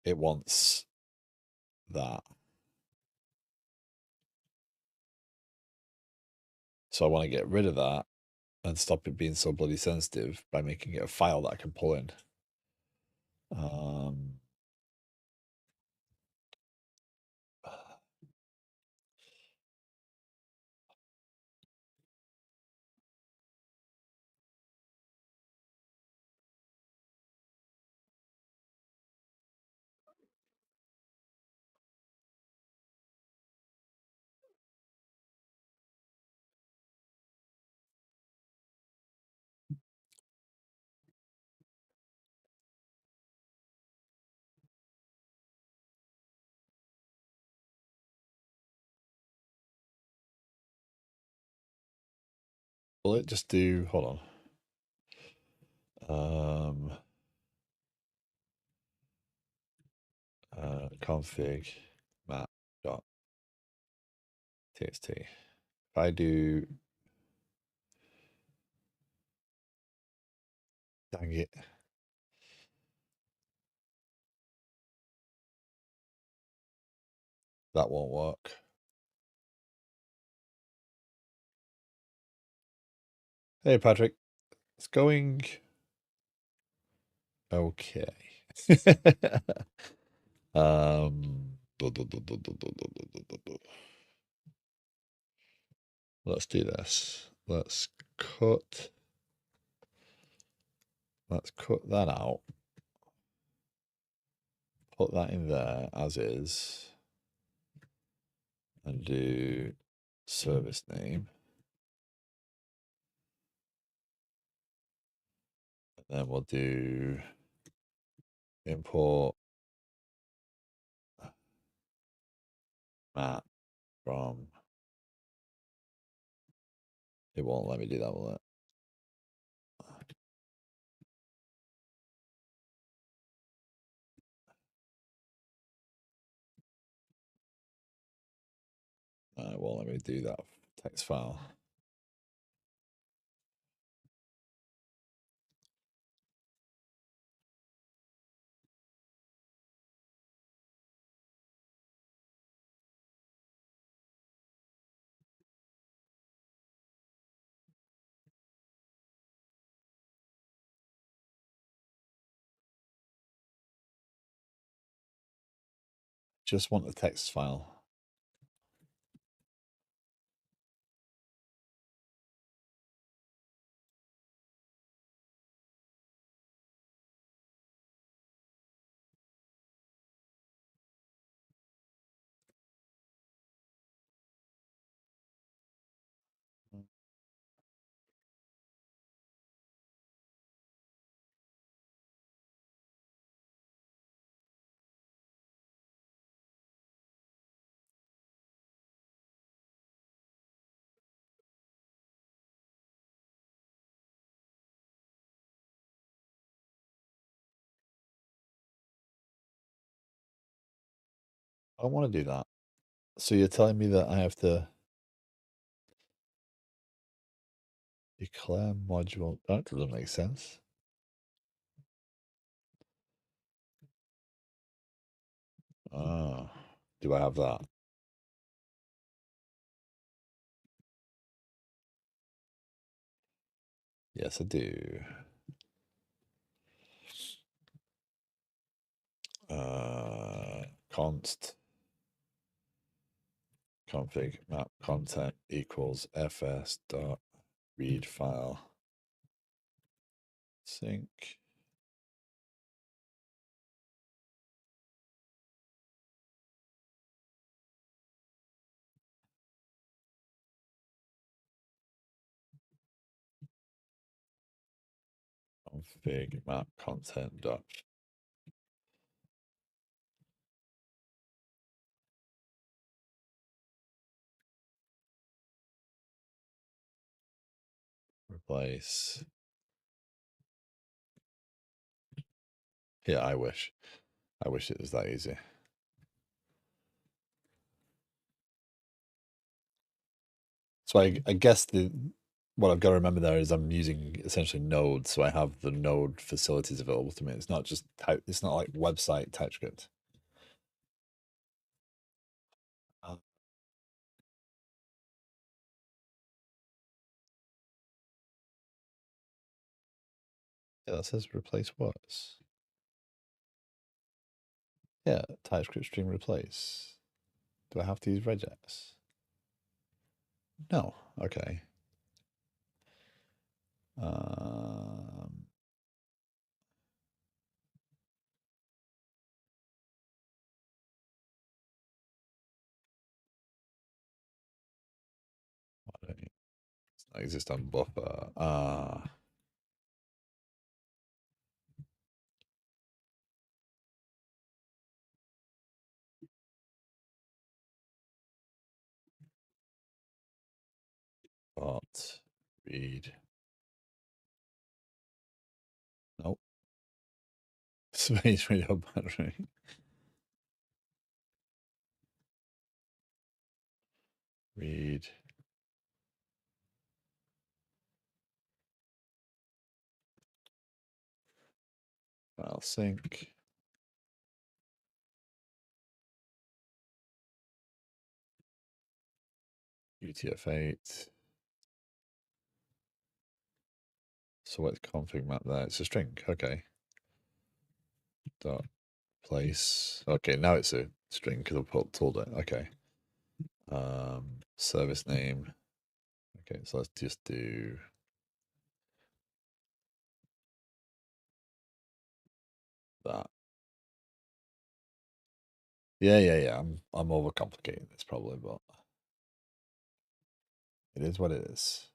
it wants that. So I want to get rid of that and stop it being so bloody sensitive by making it a file that I can pull in. Will it just do, hold on. Config map dot txt. If I do, dang it, that won't work. Hey Patrick, it's going okay. Let's do this. Let's cut that out. Put that in there as is. And do service name. And then we'll do import map from. It won't let me do that, will it? No, it won't let me do that text file. Just want the text file. I don't want to do that. So you're telling me that I have to declare module? That doesn't make sense. Ah, do I have that? Yes, I do. Const config map content equals fs dot read file sync. Config map content dot replace. Yeah, I wish. I wish it was that easy. So I guess what I've got to remember there is I'm using essentially Node, so I have the Node facilities available to me. It's not just type. It's not like website TypeScript. Uh, yeah, that says replace was. Yeah, TypeScript string replace. Do I have to use regex? No. Okay. Um, why don't you- it's not exist on buffer. But read. Nope. Space radio battery. Read. File sync. UTF-8. So what's config map there? It's a string. Okay. Dot place. Okay, now it's a string because I told it. Okay. Service name. Okay, so let's just do that. Yeah. I'm overcomplicating this probably, but it is what it is.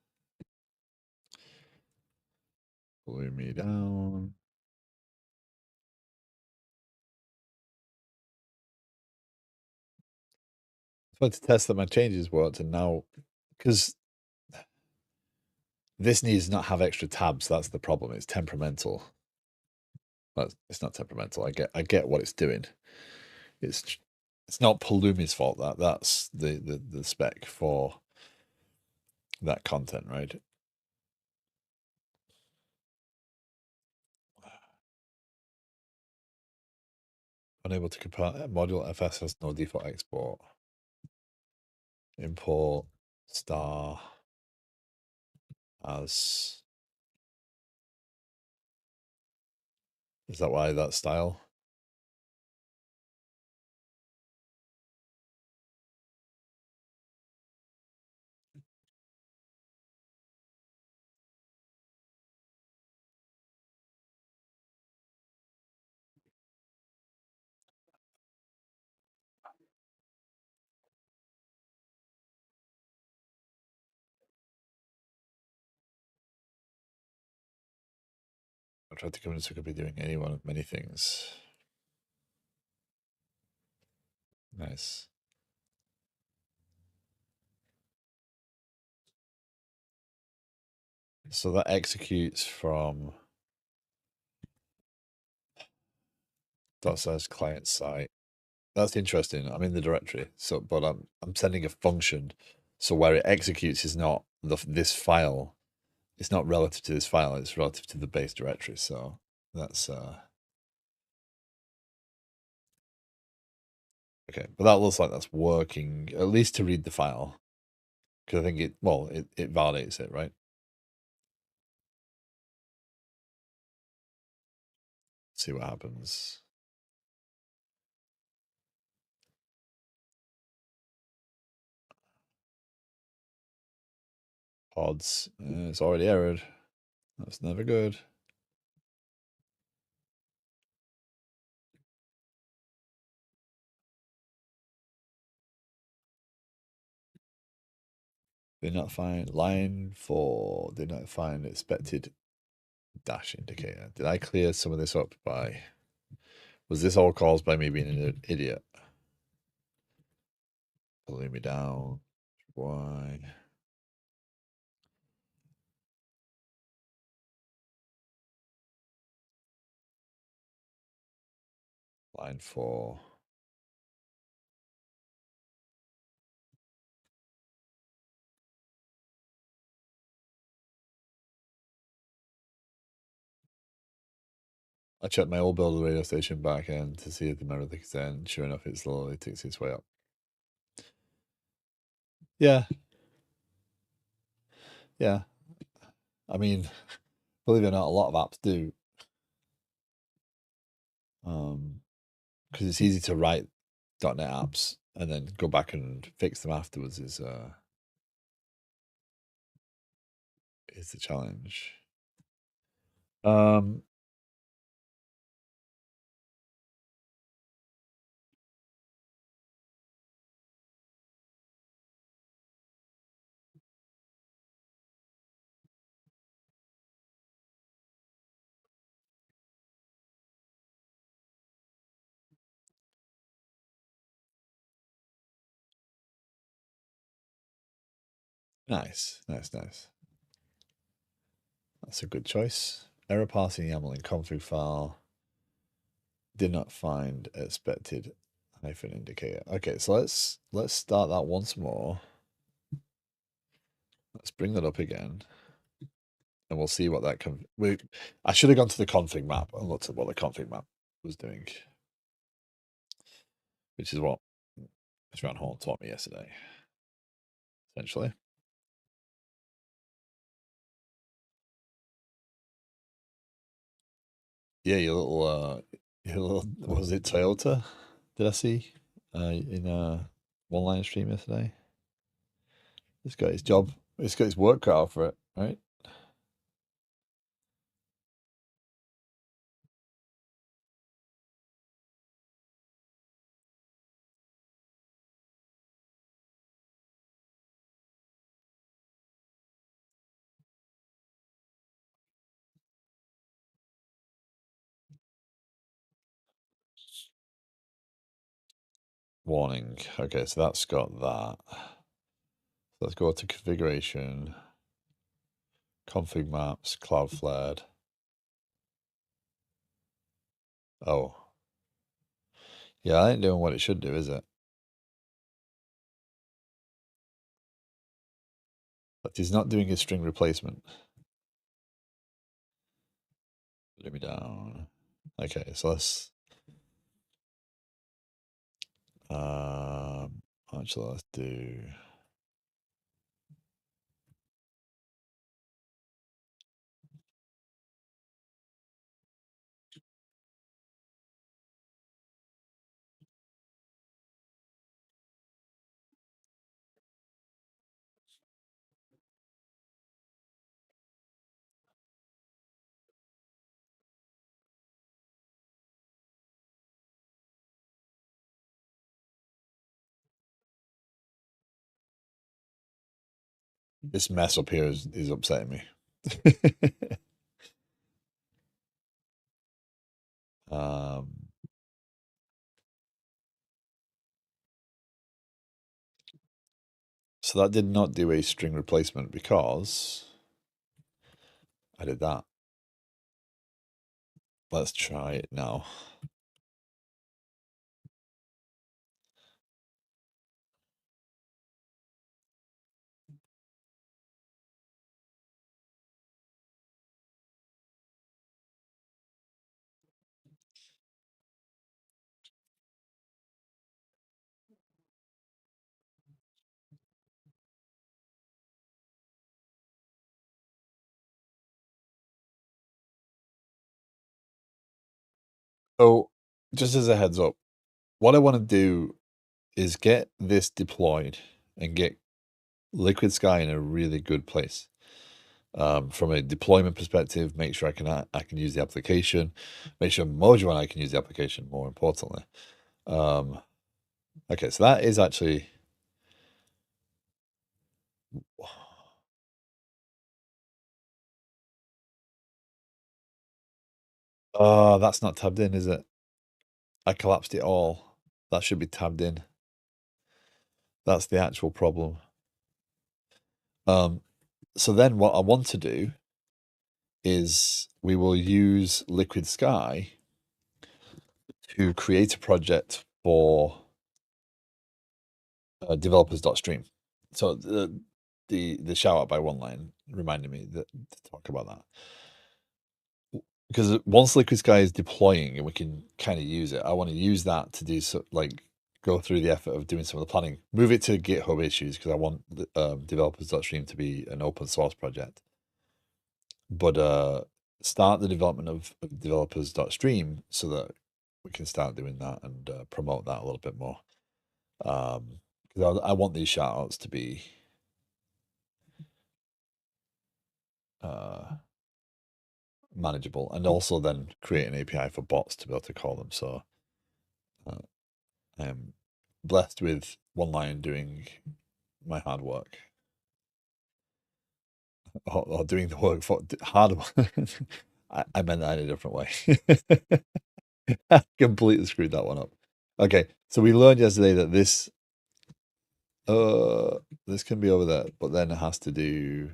Pulumi down. I tried to test that my changes worked, and now because this needs to not have extra tabs, that's the problem. It's temperamental. But it's not temperamental. I get what it's doing. It's it's not Pulumi's fault that's the spec for that content, right? Unable to compile module FS has no default export. Import star as, is that why that style? I tried to convince it could be doing any one of many things. Nice. So that executes from .slash client site. That's interesting. I'm in the directory, so but I'm sending a function, so where it executes is not this file. It's not relative to this file. It's relative to the base directory. So that's okay. But that looks like that's working at least to read the file, because I think it validates it, right? See what happens. Pods. It's already errored. That's never good. Did not find line 4. Did not find expected dash indicator. Did I clear some of this up by? Was this all caused by me being an idiot? Pulling me down. Why? Line 4. I checked my old build of the radio station back end to see if the memory leak is there, and sure enough, it slowly ticks its way up. Yeah. Yeah. I mean, believe it or not, a lot of apps do. Because it's easy to write .NET apps and then go back and fix them afterwards is the challenge. Nice. That's a good choice. Error passing YAML in config file. Did not find expected hyphen indicator. Okay, so let's start that once more. Let's bring that up again, and we'll see what that I should have gone to the config map and looked at what the config map was doing, which is what Mr. Horn taught me yesterday, essentially. Yeah, your little what was it, Toyota? Did I see in a one-line stream yesterday? He's got his job. He's got his work cut out for it, right? Warning. Okay, so that's got that. Let's go to configuration, config maps, Cloudflare. Oh. Yeah, I ain't doing what it should do, is it? But he's not doing his string replacement. Let me down. Okay, so let's actually let's do this mess up here is upsetting me. So that did not do a string replacement because I did that. Let's try it now. So just as a heads up, what I want to do is get this deployed and get Liquid Sky in a really good place. From a deployment perspective, make sure I can use the application, make sure Mojo and I can use the application, more importantly. Okay, so that is actually that's not tabbed in, is it? I collapsed it all. That should be tabbed in. That's the actual problem. So then what I want to do is we will use Liquid Sky to create a project for developers.stream. So the shout out by one line reminded me to talk about that. because once Liquid Sky is deploying and we can kind of use it, I want to use that to do like go through the effort of doing some of the planning, move it to GitHub issues because I want the, developers.stream to be an open source project, but start the development of developers.stream so that we can start doing that and promote that a little bit more. Because I want these shout outs to be manageable, and also then create an API for bots to be able to call them. So I'm blessed with one line doing my hard work, or doing the work for hard work. I meant that in a different way. I completely screwed that one up. Okay, so we learned yesterday that this can be over there, but then it has to do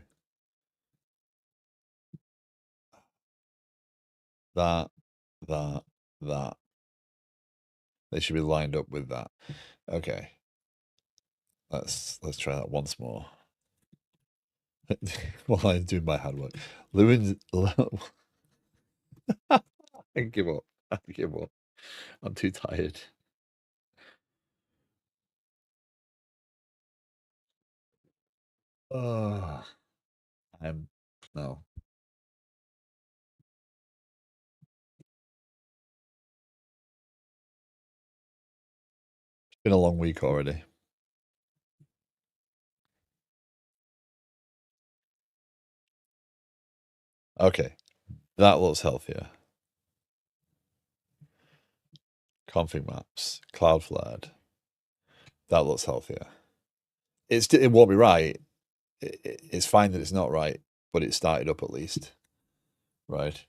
that, that. They should be lined up with that. Okay. Let's try that once more. While I'm doing my hard work. Lewin's I give up. I give up. I'm too tired. I'm no. It's been a long week already. Okay. That looks healthier. Config maps, Cloudflare. That looks healthier. It won't be right. It's fine that it's not right, but it started up at least. Right.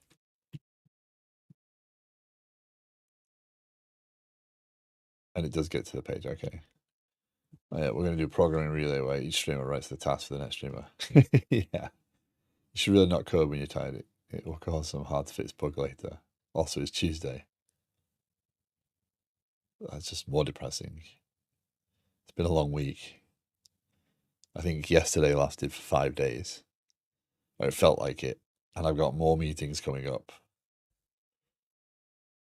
And it does get to the page. Okay. Yeah, we're going to do programming relay where each streamer writes the task for the next streamer. Yeah. You should really not code when you're tired. It will cause some hard to fix bug later. Also, it's Tuesday. That's just more depressing. It's been a long week. I think yesterday lasted for 5 days. Or it felt like it. And I've got more meetings coming up.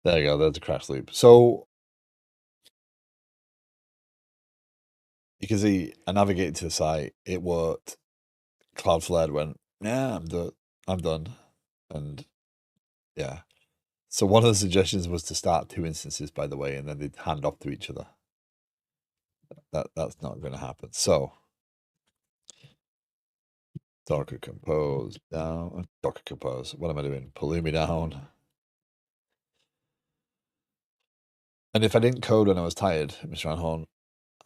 There you go. There's a crash loop. So you can see I navigated to the site. It worked. Cloudflare went, yeah, I'm done. And yeah. So one of the suggestions was to start 2 instances, by the way, and then they'd hand off to each other. That's not going to happen. So Docker Compose down. Docker Compose. What am I doing? Pulumi down. And if I didn't code when I was tired, Mr. Anhorn,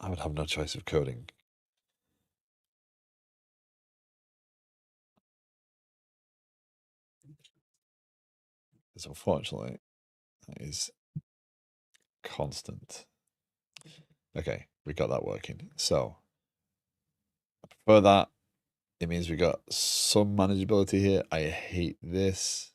I would have no choice of coding. Because unfortunately, that is constant. Okay, we got that working. So I prefer that. It means we got some manageability here. I hate this.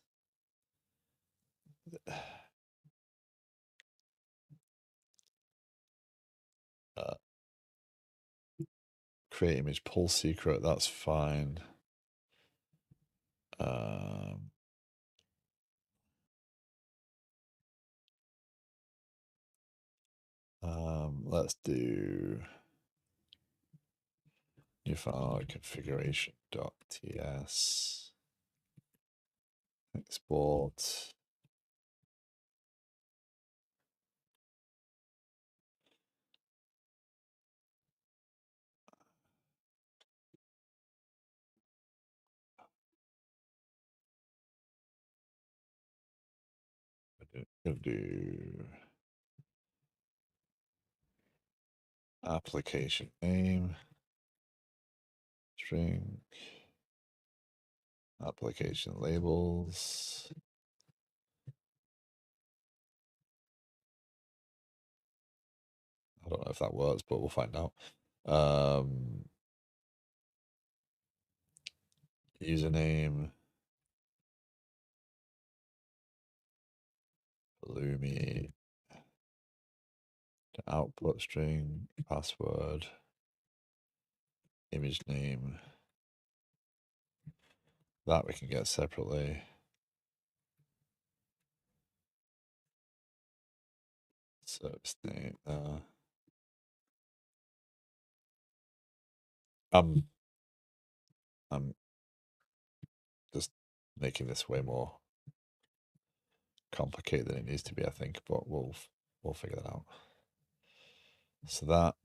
Create image, pull secret. That's fine. Let's do new file configuration.ts. Export. Gonna do application name, string, application labels. I don't know if that works, but we'll find out. Username, Pulumi, output string, password, image name. That we can get separately. Service name. I'm I'm just making this way more complicated than it needs to be, I think, but we'll figure that out. So that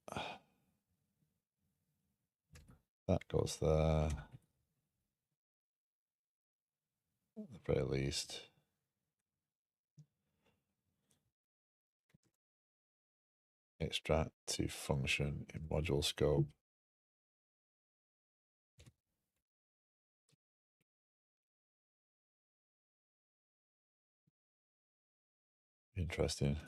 goes there. At the very least. Extract to function in module scope. Interesting.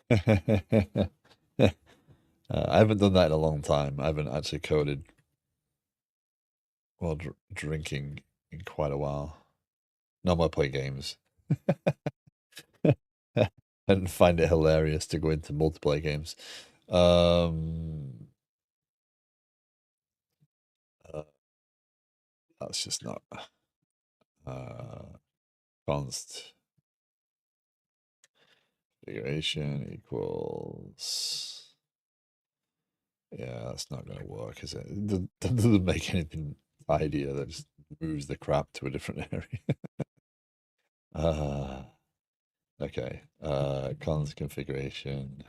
I haven't done that in a long time. I haven't actually coded while drinking in quite a while. Not while I play games. And find it hilarious to go into multiplayer games. That's just not const configuration equals. Yeah, that's not going to work, is it? That doesn't make anything tidier. That just moves the crap to a different area. Okay. Const configuration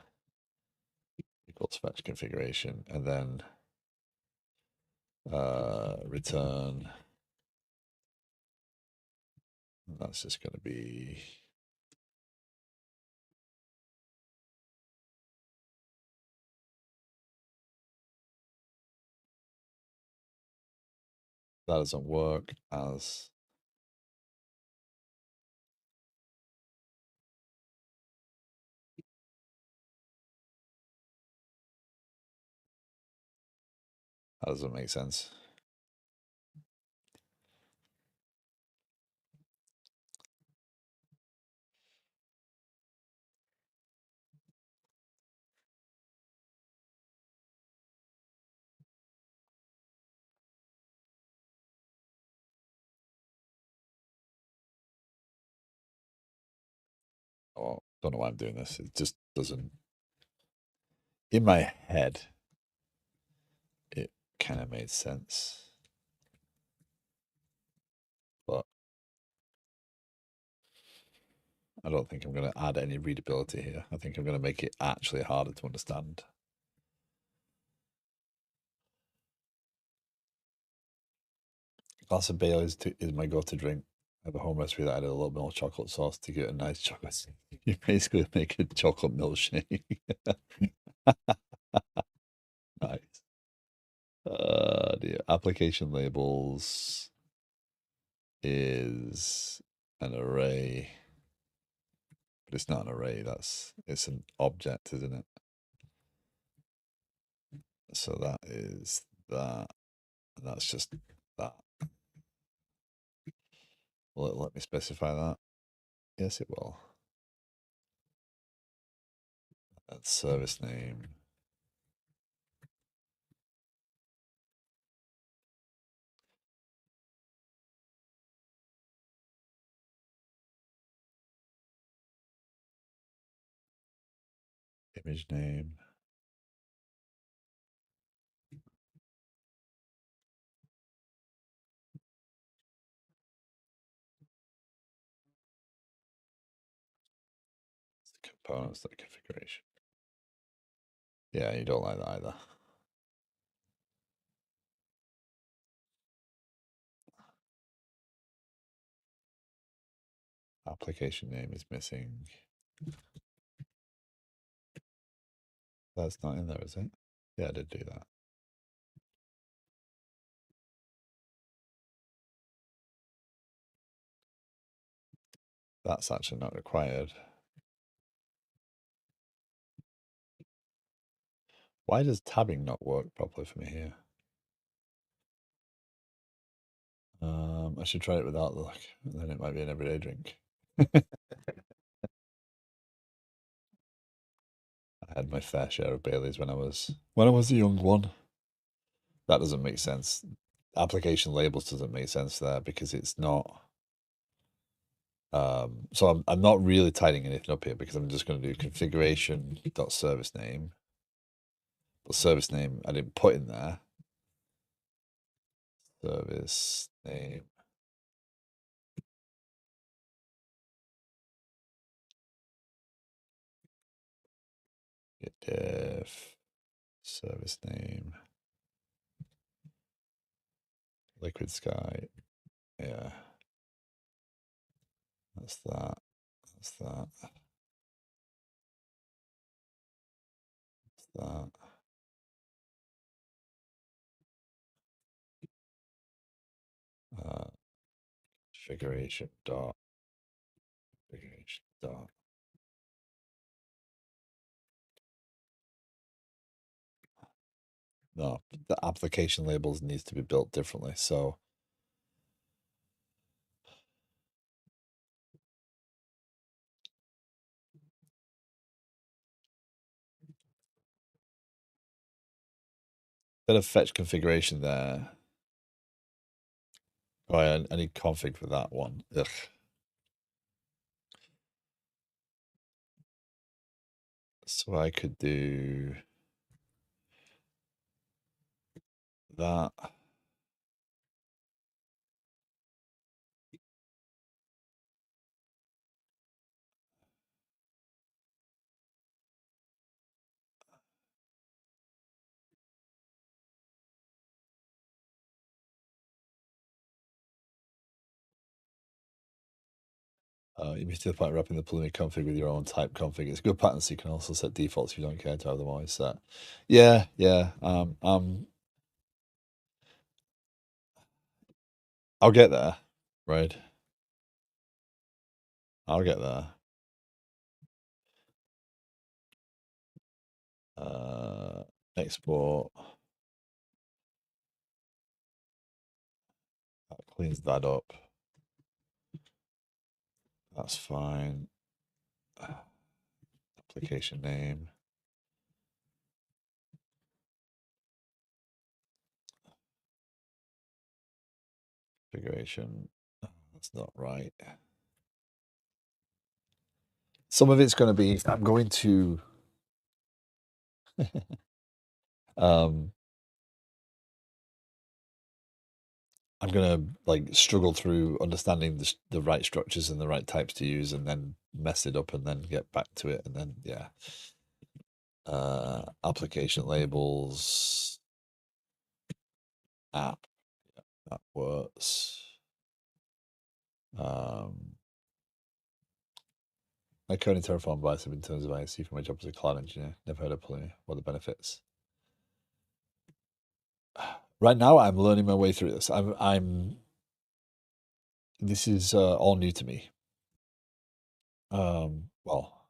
equals fetch configuration, and then return. That's just going to be that doesn't work as that doesn't make sense. Oh, don't know why I'm doing this. It just doesn't. In my head, it kind of made sense, but I don't think I'm going to add any readability here. I think I'm going to make it actually harder to understand. Glass of Bailey's is my go-to drink. I have a home recipe that added a little bit more chocolate sauce to get a nice chocolate. You basically make a chocolate milkshake. Nice. The application labels is an array, but it's not an array. It's an object, isn't it? So that is that, and that's just that. Will it let me specify that? Yes, it will. That's service name. Image name. Components, that configuration. Yeah, you don't like that either. Application name is missing. That's not in there, is it? Yeah, I did do that. That's actually not required. Why does tabbing not work properly for me here? I should try it without the look, and then it might be an everyday drink. I had my fair share of Baileys when I was a young one. That doesn't make sense. application labels doesn't make sense there because it's not. So I'm not really tidying anything up here because I'm just going to do configuration dot service name. But service name I didn't put in there. Service name. Get diff. Service name. Liquid sky. Yeah. That's that. That's that. That's that. Uh, configuration dot. Configuration dot. No, the application labels needs to be built differently. So instead of fetch configuration there, oh, I need config for that one. Ugh. So I could do that. You need to the point of wrapping the Pulumi config with your own type config. It's a good pattern, so you can also set defaults if you don't care to have them always set. Yeah, yeah. I'll get there, right? I'll get there. Export. That cleans that up. That's fine. Application name. Configuration. That's not right. Some of it's going to be, I'm going to, I'm going to like struggle through understanding the right structures and the right types to use and then mess it up and then get back to it. And then, yeah. Application labels, app, yeah, that works. My code in Terraform bicep in terms of IaC for my job as a cloud engineer. Never heard of Pulumi. What are the benefits? Right now, I'm learning my way through this. This is all new to me. Well,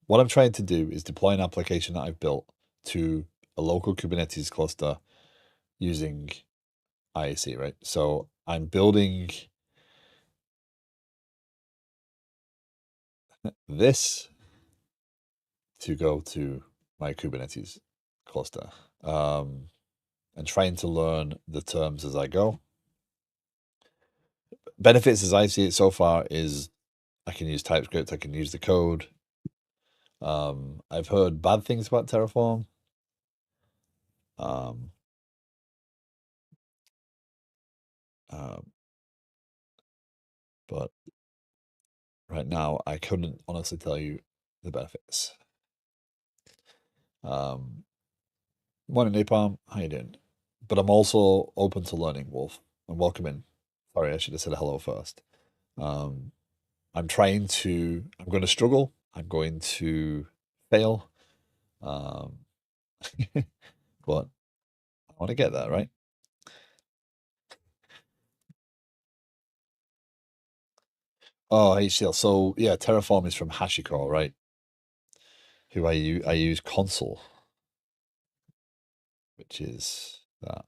what I'm trying to do is deploy an application that I've built to a local Kubernetes cluster using IaC, right? So I'm building this to go to my Kubernetes cluster, and trying to learn the terms as I go. Benefits as I see it so far is I can use TypeScript, I can use the code. I've heard bad things about Terraform. Um, but right now I couldn't honestly tell you the benefits. Morning, Napalm. How you doing? But I'm also open to learning, Wolf, and welcome in. Sorry, I should have said hello first. I'm going to struggle. I'm going to fail. Um, but I want to get there, right? Oh, HCL. So yeah, Terraform is from HashiCorp, right? Who I use Consul, which is that.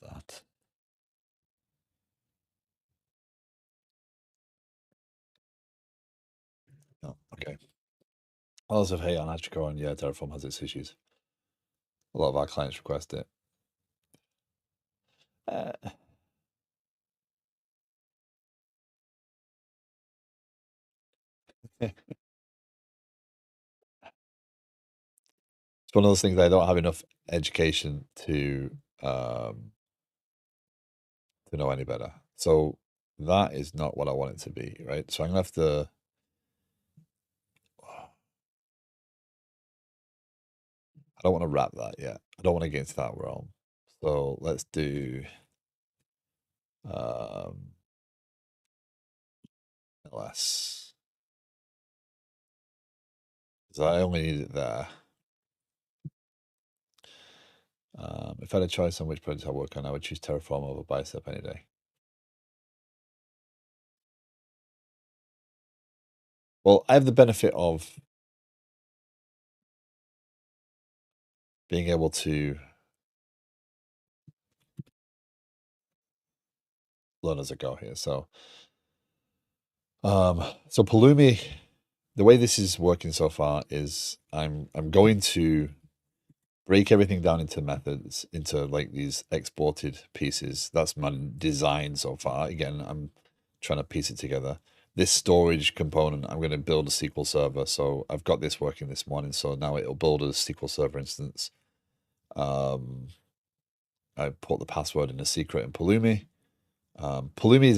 What's that? Oh, okay. Others have hate on Hachiko, and yeah, Terraform has its issues. A lot of our clients request it. Uh, it's one of those things I don't have enough education um, to know any better. So that is not what I want it to be, right? So I'm gonna have to. I don't want to wrap that yet. I don't want to get into that realm. So let's do um, LS. Because I only need it there. If I had a choice on which project I work on, I would choose Terraform over Bicep any day. Well, I have the benefit of being able to learn as I go here. So Pulumi, the way this is working so far is I'm going to break everything down into methods, into like these exported pieces. That's my design so far. Again, I'm trying to piece it together. This storage component, I'm going to build a SQL server. So I've got this working this morning. So now it'll build a SQL server instance. I put the password in a secret in Pulumi. Pulumi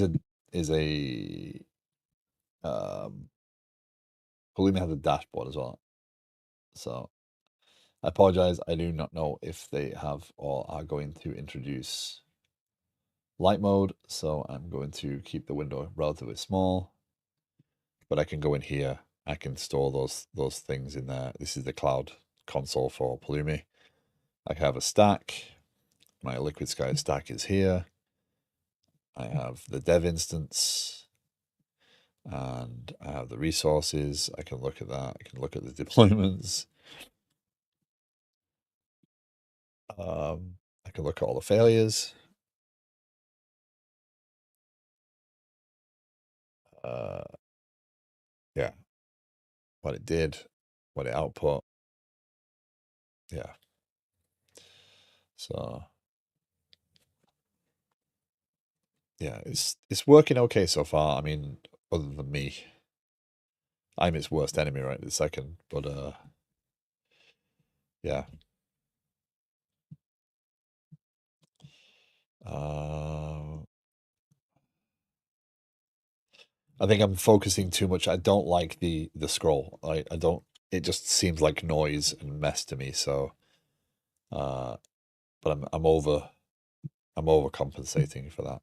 um, Pulumi has a dashboard as well. So I apologize. I do not know if they have or are going to introduce light mode. So I'm going to keep the window relatively small, but I can go in here. I can store those things in there. This is the cloud console for Pulumi. I have a stack. My Liquid Sky stack is here. I have the dev instance and I have the resources. I can look at that. I can look at the deployments. I can look at all the failures. Uh, yeah, what it did, what it output. Yeah. So yeah, it's working okay so far. I mean, other than me, I'm its worst enemy right this second. But yeah. Uh, I think I'm focusing too much. I don't like the scroll. I don't. It just seems like noise and mess to me. So, uh, but I'm overcompensating for that.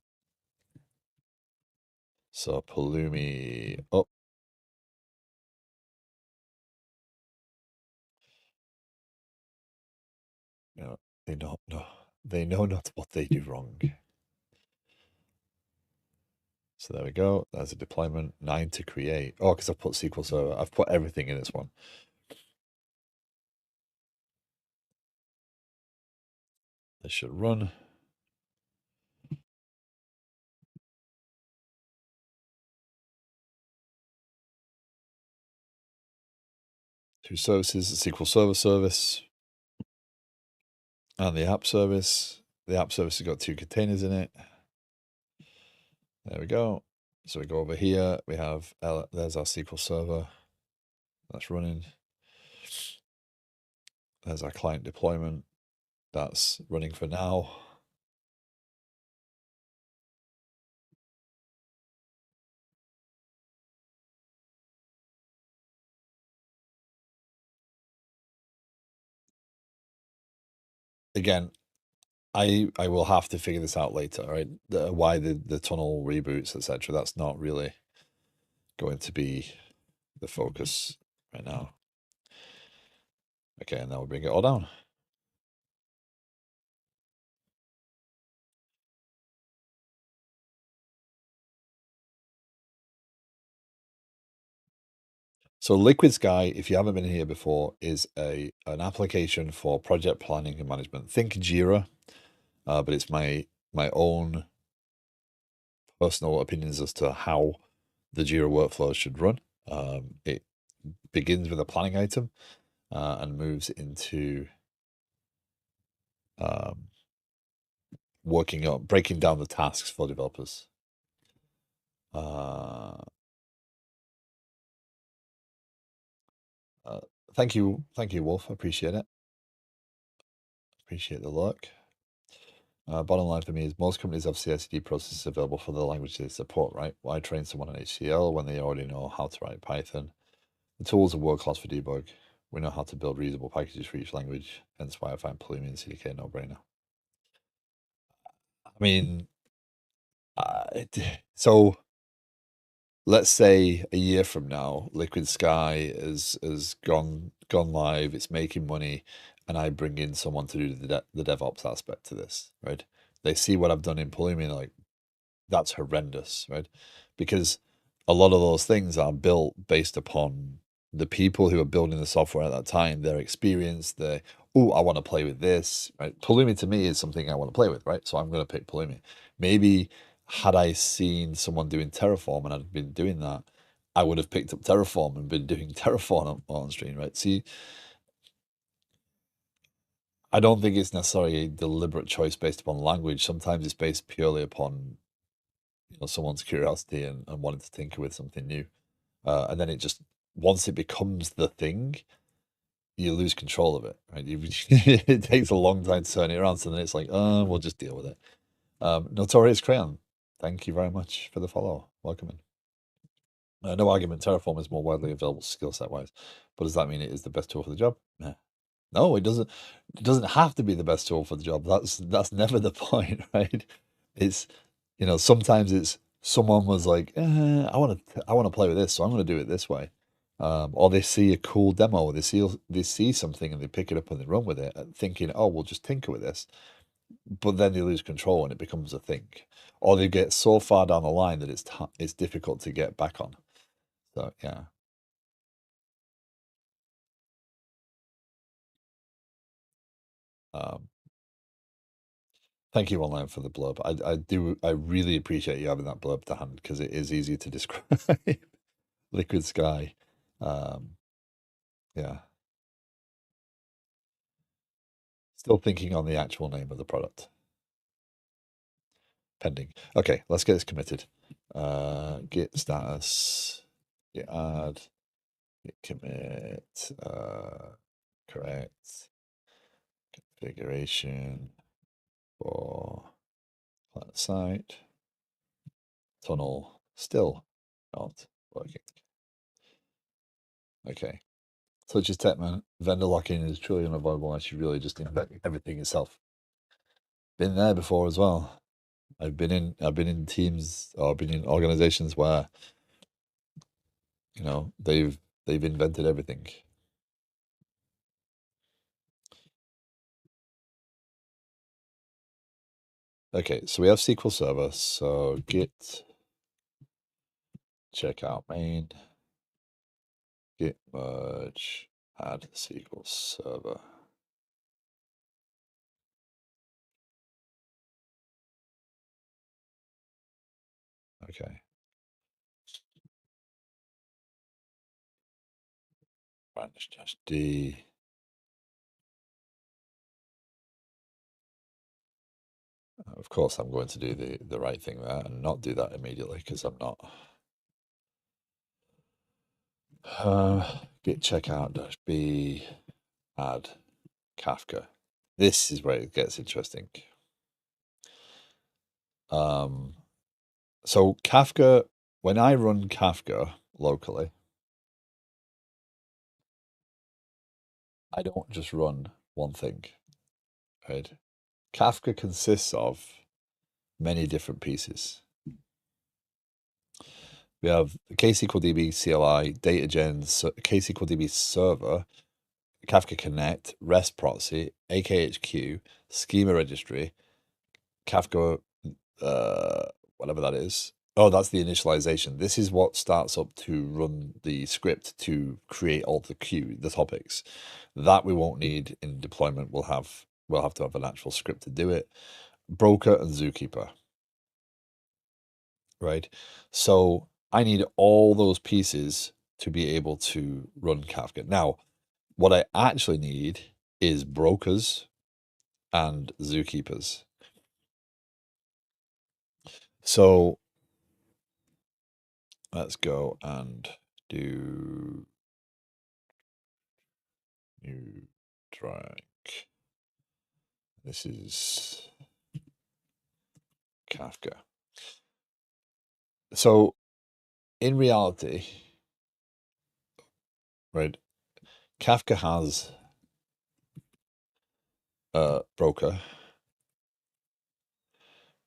So Pulumi. Oh, you know, they know not what they do wrong. So there we go. There's a deployment. 9 to create. Oh, because I've put SQL Server. I've put everything in this one. This should run. Two services, the SQL Server service and the app service. The app service has got two containers in it. There we go. So we go over here. We have, there's our SQL Server. That's running. There's our client deployment. That's running for now. Again, I will have to figure this out later, right? Why the tunnel reboots, etc. That's not really going to be the focus right now. Okay, and now we bring it all down. So Liquid Sky, if you haven't been here before, is an application for project planning and management. Think Jira. but it's my own personal opinions as to how the Jira workflow should run. It begins with a planning item and moves into breaking down the tasks for developers. Thank you, Wolf. I appreciate it. Appreciate the look. Bottom line for me is most companies have CI/CD processes available for the language they support, right? Why train someone on HCL when they already know how to write Python? The tools are world class for debug. We know how to build reusable packages for each language, hence why I find Pulumi and CDK no brainer. I mean, so let's say a year from now, Liquid Sky has gone live, it's making money, and I bring in someone to do the DevOps aspect to this, right? They see what I've done in Pulumi and they're like, that's horrendous, right? Because a lot of those things are built based upon the people who are building the software at that time, their experience, I want to play with this, right? Pulumi to me is something I want to play with, right? So I'm going to pick Pulumi. Maybe had I seen someone doing Terraform and I'd been doing that, I would have picked up Terraform and been doing Terraform on stream, right? See, I don't think it's necessarily a deliberate choice based upon language. Sometimes it's based purely upon someone's curiosity and wanting to tinker with something new. And then once it becomes the thing, you lose control of it, right? It takes a long time to turn it around. So then it's like, we'll just deal with it. Notorious Crayon, thank you very much for the follow. Welcome in. No argument, Terraform is more widely available skill set wise, but does that mean it is the best tool for the job? No, it doesn't. It doesn't have to be the best tool for the job. That's never the point, right? It's sometimes it's someone was like, I want to play with this, so I'm going to do it this way. Or they see a cool demo, or they see something and they pick it up and they run with it, thinking, oh, we'll just tinker with this. But then they lose control and it becomes a thing, or they get so far down the line that it's difficult to get back on. So yeah. Thank you online for the blurb. I really appreciate you having that blurb to hand because it is easy to describe. Liquid Sky. Yeah. Still thinking on the actual name of the product. Pending. Okay, let's get this committed. Git status, git add, git commit, correct configuration for client site. Tunnel still not working. Okay. Such as Techman, vendor lock-in is truly unavoidable unless you really just invent everything yourself. Been there before as well. I've been in teams or been in organizations where they've invented everything. Okay, so we have SQL Server. So git checkout main, git merge, add SQL Server. Okay. -d. Of course, I'm going to do the right thing there and not do that immediately because I'm not. Git checkout -b, add Kafka. This is where it gets interesting. So Kafka, when I run Kafka locally, I don't just run one thing, right? Kafka consists of many different pieces. We have KSQLDB CLI, DataGen, KSQLDB server, Kafka Connect, REST proxy, AKHQ, schema registry, Kafka, whatever that is. Oh, that's the initialization. This is what starts up to run the script to create all the topics. That we won't need in deployment. We'll have to have an actual script to do it. broker and zookeeper, right? So I need all those pieces to be able to run Kafka. Now, what I actually need is brokers and zookeepers. So let's go and do new drag. This is Kafka. So in reality, right, Kafka has a broker,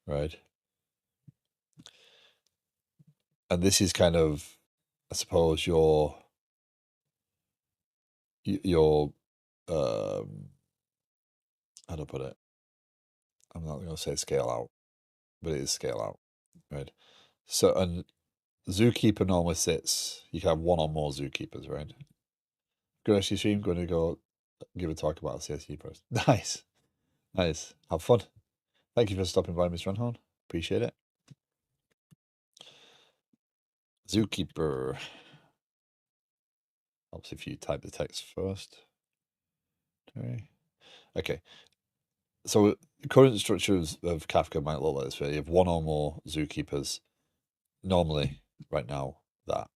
right? And this is kind of, I suppose, your how do I put it? I'm not going to say scale out, but it is scale out, right? So, and zookeeper normally sits, you can have one or more zookeepers, right? Good actually stream, going to go give a talk about CSU post. Nice. Nice. Have fun. Thank you for stopping by, Mr. Runhorn. Appreciate it. Zookeeper. Helps if you type the text first. Okay. So current structures of Kafka might look like this. You have one or more zookeepers. Normally, right now, that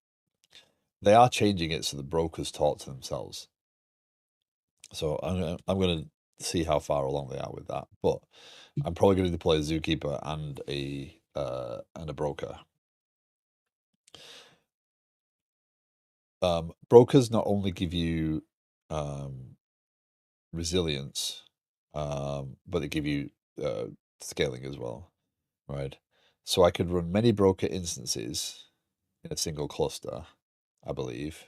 they are changing it so the brokers talk to themselves. So I'm gonna see how far along they are with that. But I'm probably going to deploy a zookeeper and a broker. Brokers not only give you resilience, but they give you scaling as well, right? So I could run many broker instances in a single cluster, I believe.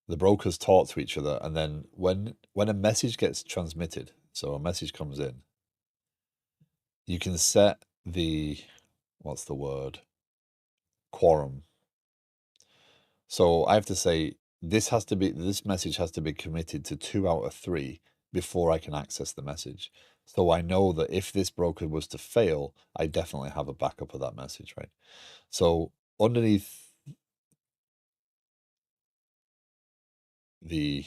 The brokers talk to each other, and then when a message gets transmitted, so a message comes in, you can set the, what's the word, quorum. So I have to say this message has to be committed to 2 out of 3 before I can access the message. So I know that if this broker was to fail, I definitely have a backup of that message, right? So underneath the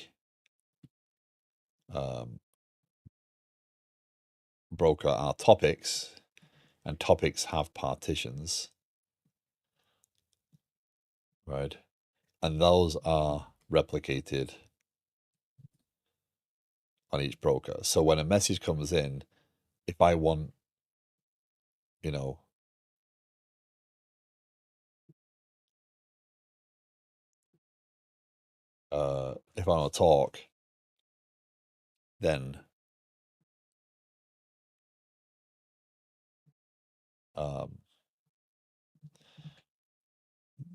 broker are topics, and topics have partitions, right? And those are replicated on each broker. So when a message comes in, if I want, you know, if I want to talk, then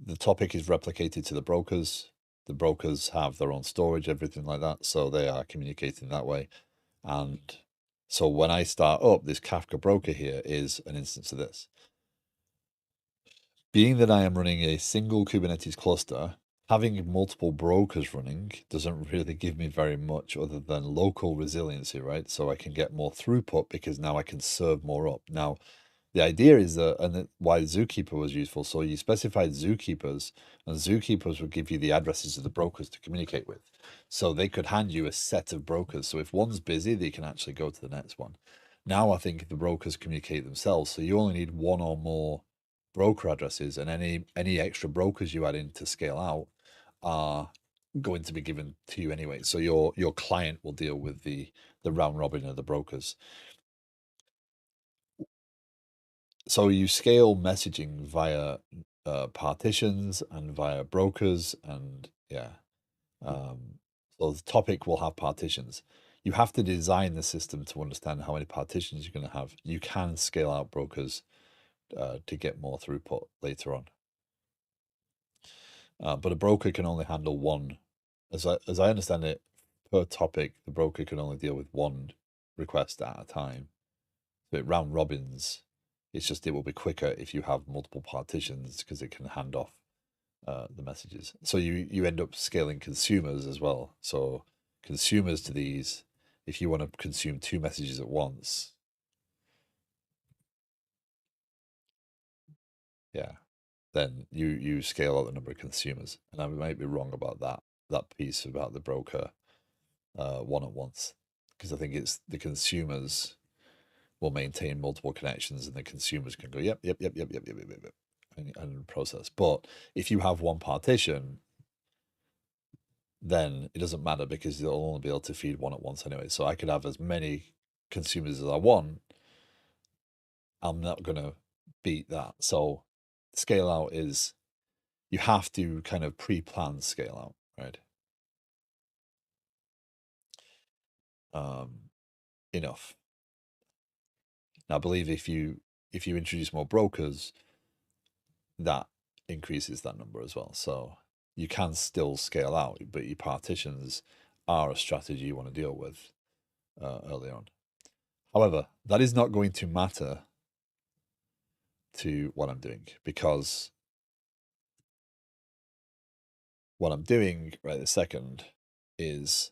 the topic is replicated to the brokers. The brokers have their own storage, everything like that. So they are communicating that way. And so when I start up, this Kafka broker here is an instance of this. Being that I am running a single Kubernetes cluster, having multiple brokers running doesn't really give me very much other than local resiliency, right? So I can get more throughput because now I can serve more up. Now, the idea is that, and why Zookeeper was useful. So you specified zookeepers, and zookeepers would give you the addresses of the brokers to communicate with. So they could hand you a set of brokers. So if one's busy, they can actually go to the next one. Now I think the brokers communicate themselves. So you only need one or more broker addresses, and any extra brokers you add in to scale out are going to be given to you anyway. So your client will deal with the round robin of the brokers. So you scale messaging via partitions and via brokers, and yeah. So the topic will have partitions. You have to design the system to understand how many partitions you're going to have. You can scale out brokers to get more throughput later on. But a broker can only handle one. As I understand it, per topic, the broker can only deal with one request at a time. So it round robins. It's just it will be quicker if you have multiple partitions because it can hand off the messages. So you end up scaling consumers as well. So consumers to these if you want to consume 2 messages at once, yeah, then you scale out the number of consumers. And I might be wrong about that piece about the broker one at once, because I think it's the consumers will maintain multiple connections, and the consumers can go yep, and process. But if you have one partition, then it doesn't matter because they'll only be able to feed one at once anyway. So I could have as many consumers as I want. I'm not going to beat that. So scale out is, you have to kind of pre-plan scale out, right? Enough. Now, I believe if you introduce more brokers, that increases that number as well. So you can still scale out, but your partitions are a strategy you want to deal with early on. However, that is not going to matter to what I'm doing, because what I'm doing right this second is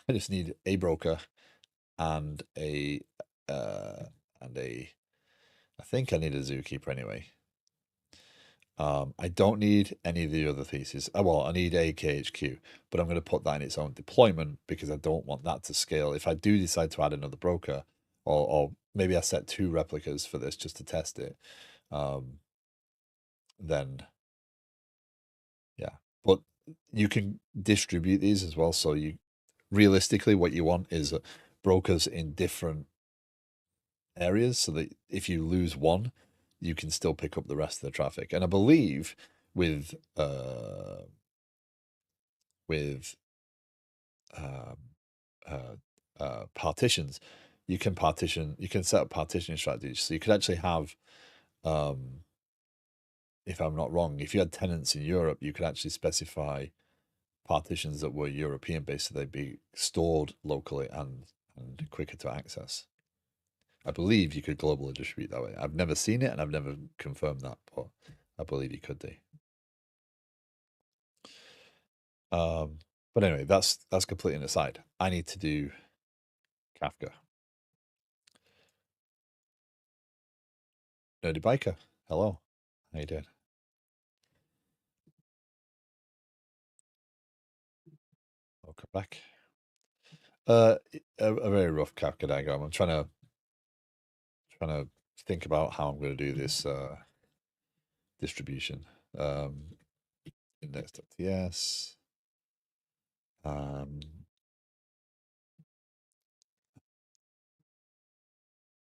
I just need a broker and a and a I think I need a zookeeper anyway. I don't need any of the other pieces. Well, I need a KHQ, but I'm going to put that in its own deployment because I don't want that to scale. If I do decide to add another broker, or maybe I set 2 replicas for this just to test it, then yeah. But you can distribute these as well. So you realistically, what you want is brokers in different areas, so that if you lose one, you can still pick up the rest of the traffic. And I believe with um, partitions, you can set up partitioning strategies. So you could actually have, if I'm not wrong, if you had tenants in Europe, you could actually specify partitions that were European based, so they'd be stored locally and quicker to access. I believe you could globally distribute that way. I've never seen it and I've never confirmed that, but I believe you could do. But anyway, that's completely an aside. I need to do Kafka. Nerdy Biker, hello. How you doing? Welcome back. A very rough Kafka diagram. I'm trying to think about how I'm going to do this distribution. Index.ts.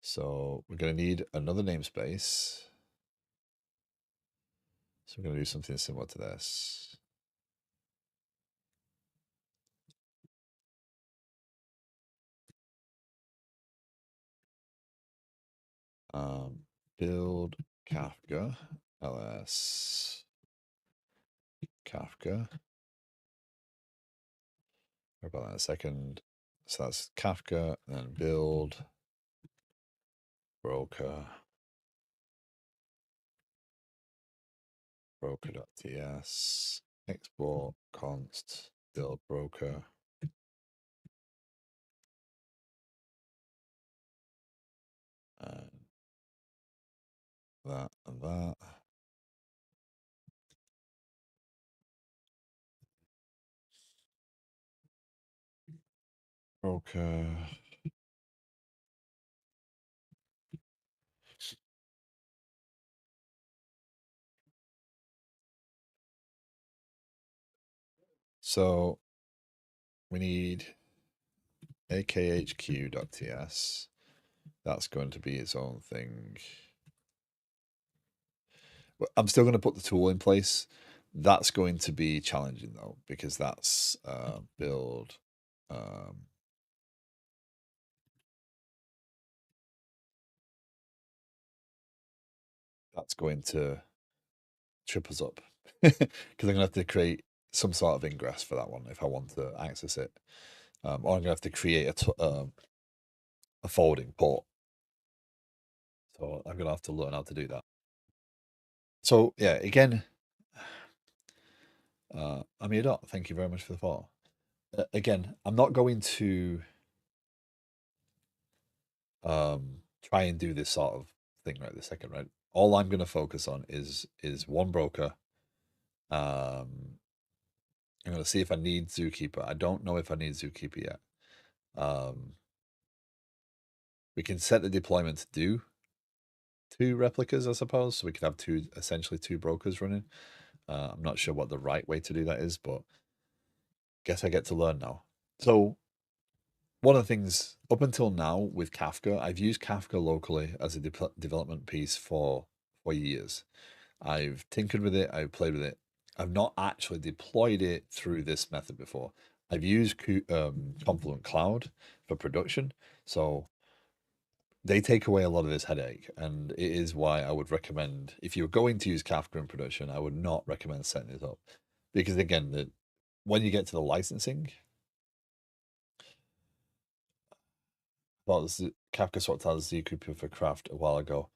So we're going to need another namespace. So we're going to do something similar to this. Build Kafka ls Kafka. What about that in a second? So that's Kafka, and then build broker.ts, export const build broker. And that and that. Broker. So we need akhq.ts. That's going to be its own thing. I'm still going to put the tool in place. That's going to be challenging though, because that's build. That's going to trip us up because I'm going to have to create some sort of ingress for that one if I want to access it, or I'm going to have to create a forwarding port. So I'm going to have to learn how to do that. So yeah, again, Amiadot, thank you very much for the follow. Again, I'm not going to try and do this sort of thing right this second, right? All I'm going to focus on is one broker. Um, I'm going to see if I need Zookeeper. I don't know if I need Zookeeper yet. We can set the deployment to do 2 replicas, I suppose, so we could have essentially two brokers running. I'm not sure what the right way to do that is, but guess I get to learn now. So one of the things up until now with Kafka, I've used Kafka locally as a development piece for years. I've tinkered with it, I've played with it. I've not actually deployed it through this method before. I've used Confluent Cloud for production, so they take away a lot of this headache, and it is why I would recommend, if you're going to use Kafka in production, I would not recommend setting it up, because again, when you get to the licensing, well, Kafka swapped out Zookeeper for Craft a while ago.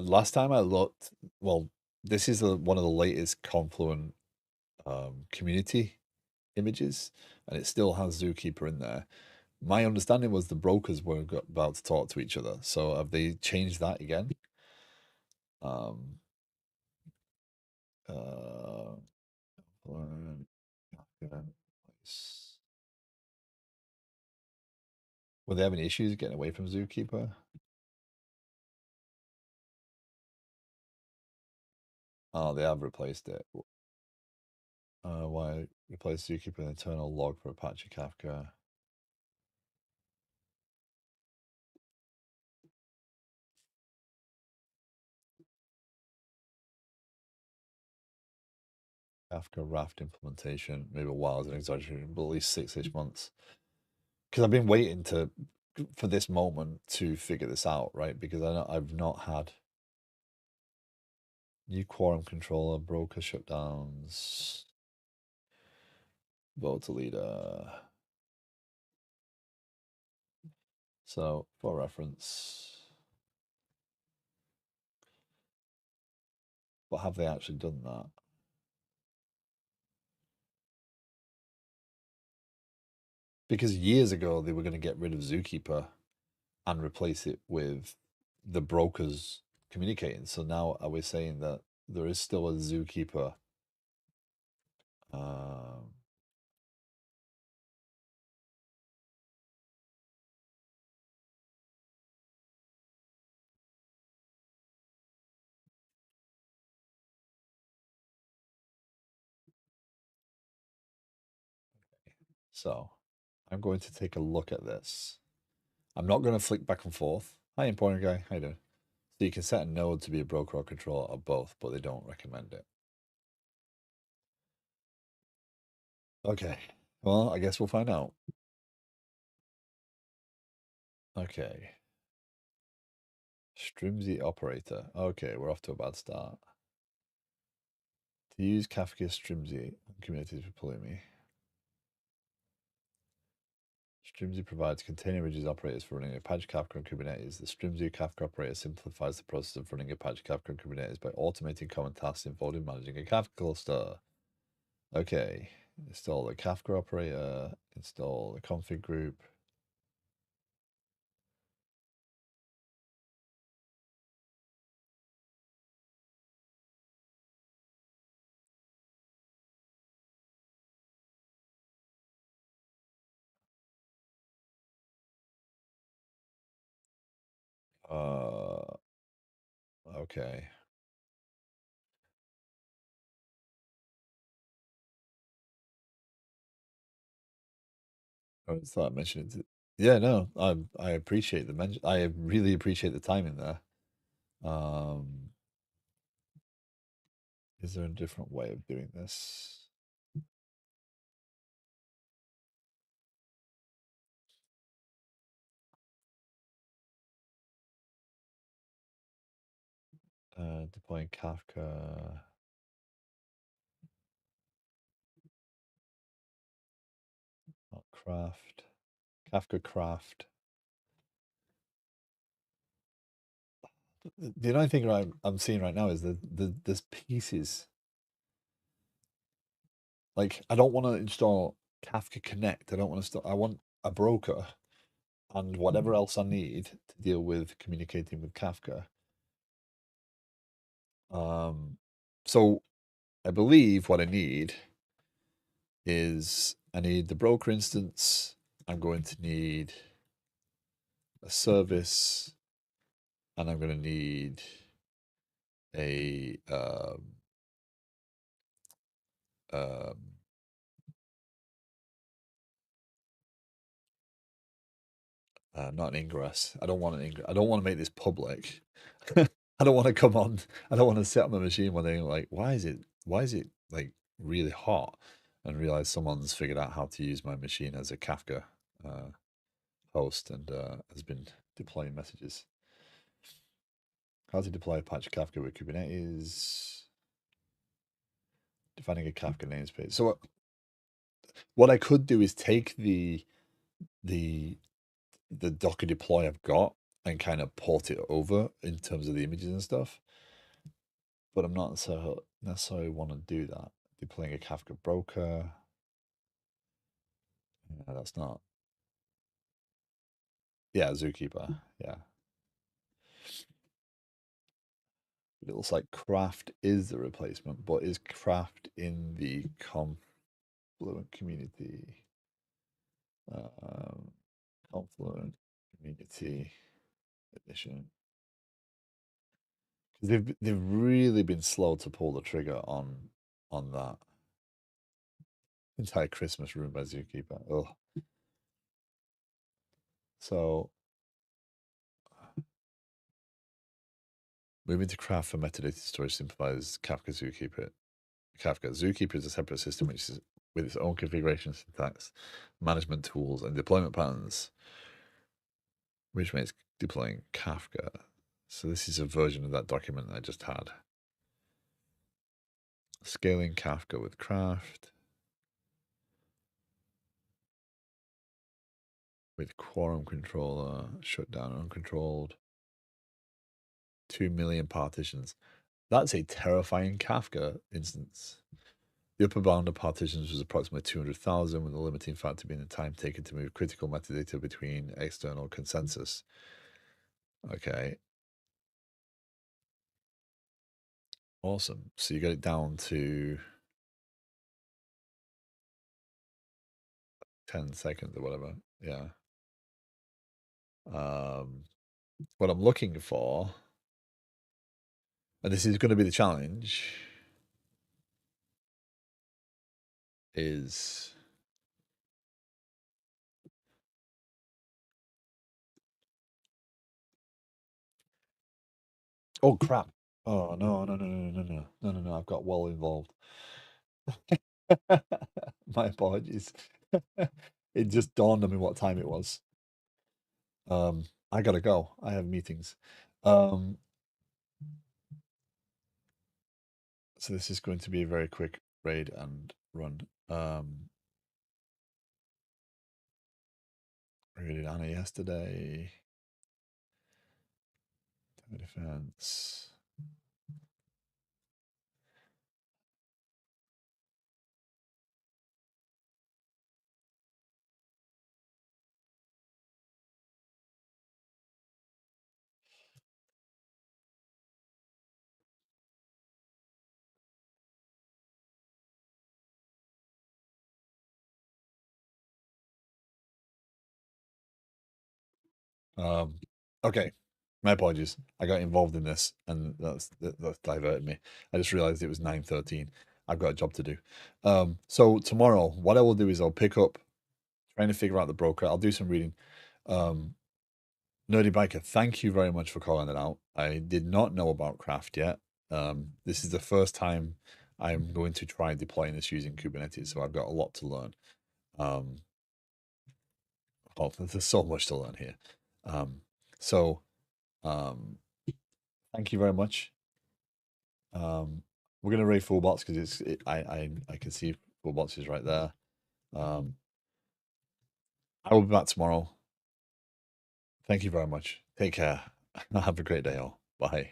Last time I looked, well, this is one of the latest Confluent community images, and it still has Zookeeper in there. My understanding was the brokers were about to talk to each other, so have they changed that again? Um, uh, were they having issues getting away from Zookeeper? Oh, they have replaced it. Why replace Zookeeper with an internal log for Apache Kafka? Kafka Raft implementation, maybe a while is an exaggeration, but at least 6-ish months. Because I've been waiting for this moment to figure this out, right? Because I've not had new quorum controller, broker shutdowns, voter leader. So for reference, but have they actually done that? Because years ago they were going to get rid of Zookeeper and replace it with the brokers communicating. So now are we saying that there is still a Zookeeper? Um, so I'm going to take a look at this. I'm not going to flick back and forth. Hi, important guy. How you doing? So you can set a node to be a broker or controller or both, but they don't recommend it. Okay. Well, I guess we'll find out. Okay. Strimzy operator. Okay, we're off to a bad start. To use Kafka Strimzy on Kubernetes with Pulumi. Strimzy provides container images operators for running Apache Kafka on Kubernetes. The Strimzy Kafka operator simplifies the process of running Apache Kafka on Kubernetes by automating common tasks involved in managing a Kafka cluster. Okay, install the Kafka operator, install the config group. Okay. I just thought I mentioned it. Yeah, no, I appreciate the mention. I really appreciate the timing there. Um, is there a different way of doing this? Deploying Kafka. Not craft. Kafka craft. The only thing I'm seeing right now is there's pieces. Like I don't want to install Kafka Connect. I don't want to install. I want a broker and whatever else I need to deal with communicating with Kafka. So I believe what I need is I need the broker instance. I'm going to need a service, and I'm going to need a um, not an ingress. I don't want an ingress. I don't want to make this public. I don't want to come on. I don't want to set up my machine one day and like, why is it like really hot? And realize someone's figured out how to use my machine as a Kafka host and has been deploying messages. How to deploy Apache Kafka with Kubernetes? Defining a Kafka namespace. So what I could do is take the Docker deploy I've got and kind of port it over in terms of the images and stuff. But I'm not necessarily want to do that. Deploying a Kafka broker. No, that's not. Yeah, Zookeeper. Yeah. It looks like Craft is the replacement, but is Craft in the Confluent community? Confluent community edition. They've really been slow to pull the trigger on that entire Christmas room by Zookeeper. Ugh. So moving to Craft for metadata storage simplifies Kafka Zookeeper. Zookeeper is a separate system which is with its own configuration syntax, management tools, and deployment patterns, which makes deploying Kafka. So this is a version of that document I just had. Scaling Kafka with Craft. With quorum controller, shutdown uncontrolled. 2 million partitions. That's a terrifying Kafka instance. The upper bound of partitions was approximately 200,000, with the limiting factor being the time taken to move critical metadata between external consensus. Okay. Awesome. So you got it down to 10 seconds or whatever. Yeah. What I'm looking for, and this is going to be the challenge, is oh crap. Oh no. I've got well involved. My apologies. It just dawned on me what time it was. I gotta go. I have meetings. Um, so this is going to be a very quick raid and run. Raided Anna yesterday. Defense. Okay. My apologies. I got involved in this, and that's diverted me. I just realized it was 9:13. I've got a job to do. So tomorrow, what I will do is I'll pick up trying to figure out the broker. I'll do some reading. Nerdy Biker, thank you very much for calling that out. I did not know about Craft yet. This is the first time I'm going to try deploying this using Kubernetes, so I've got a lot to learn. Well, there's so much to learn here. So thank you very much. We're gonna raid full bots because I can see full bots is right there. I will be back tomorrow. Thank you very much. Take care. Have a great day all. Bye.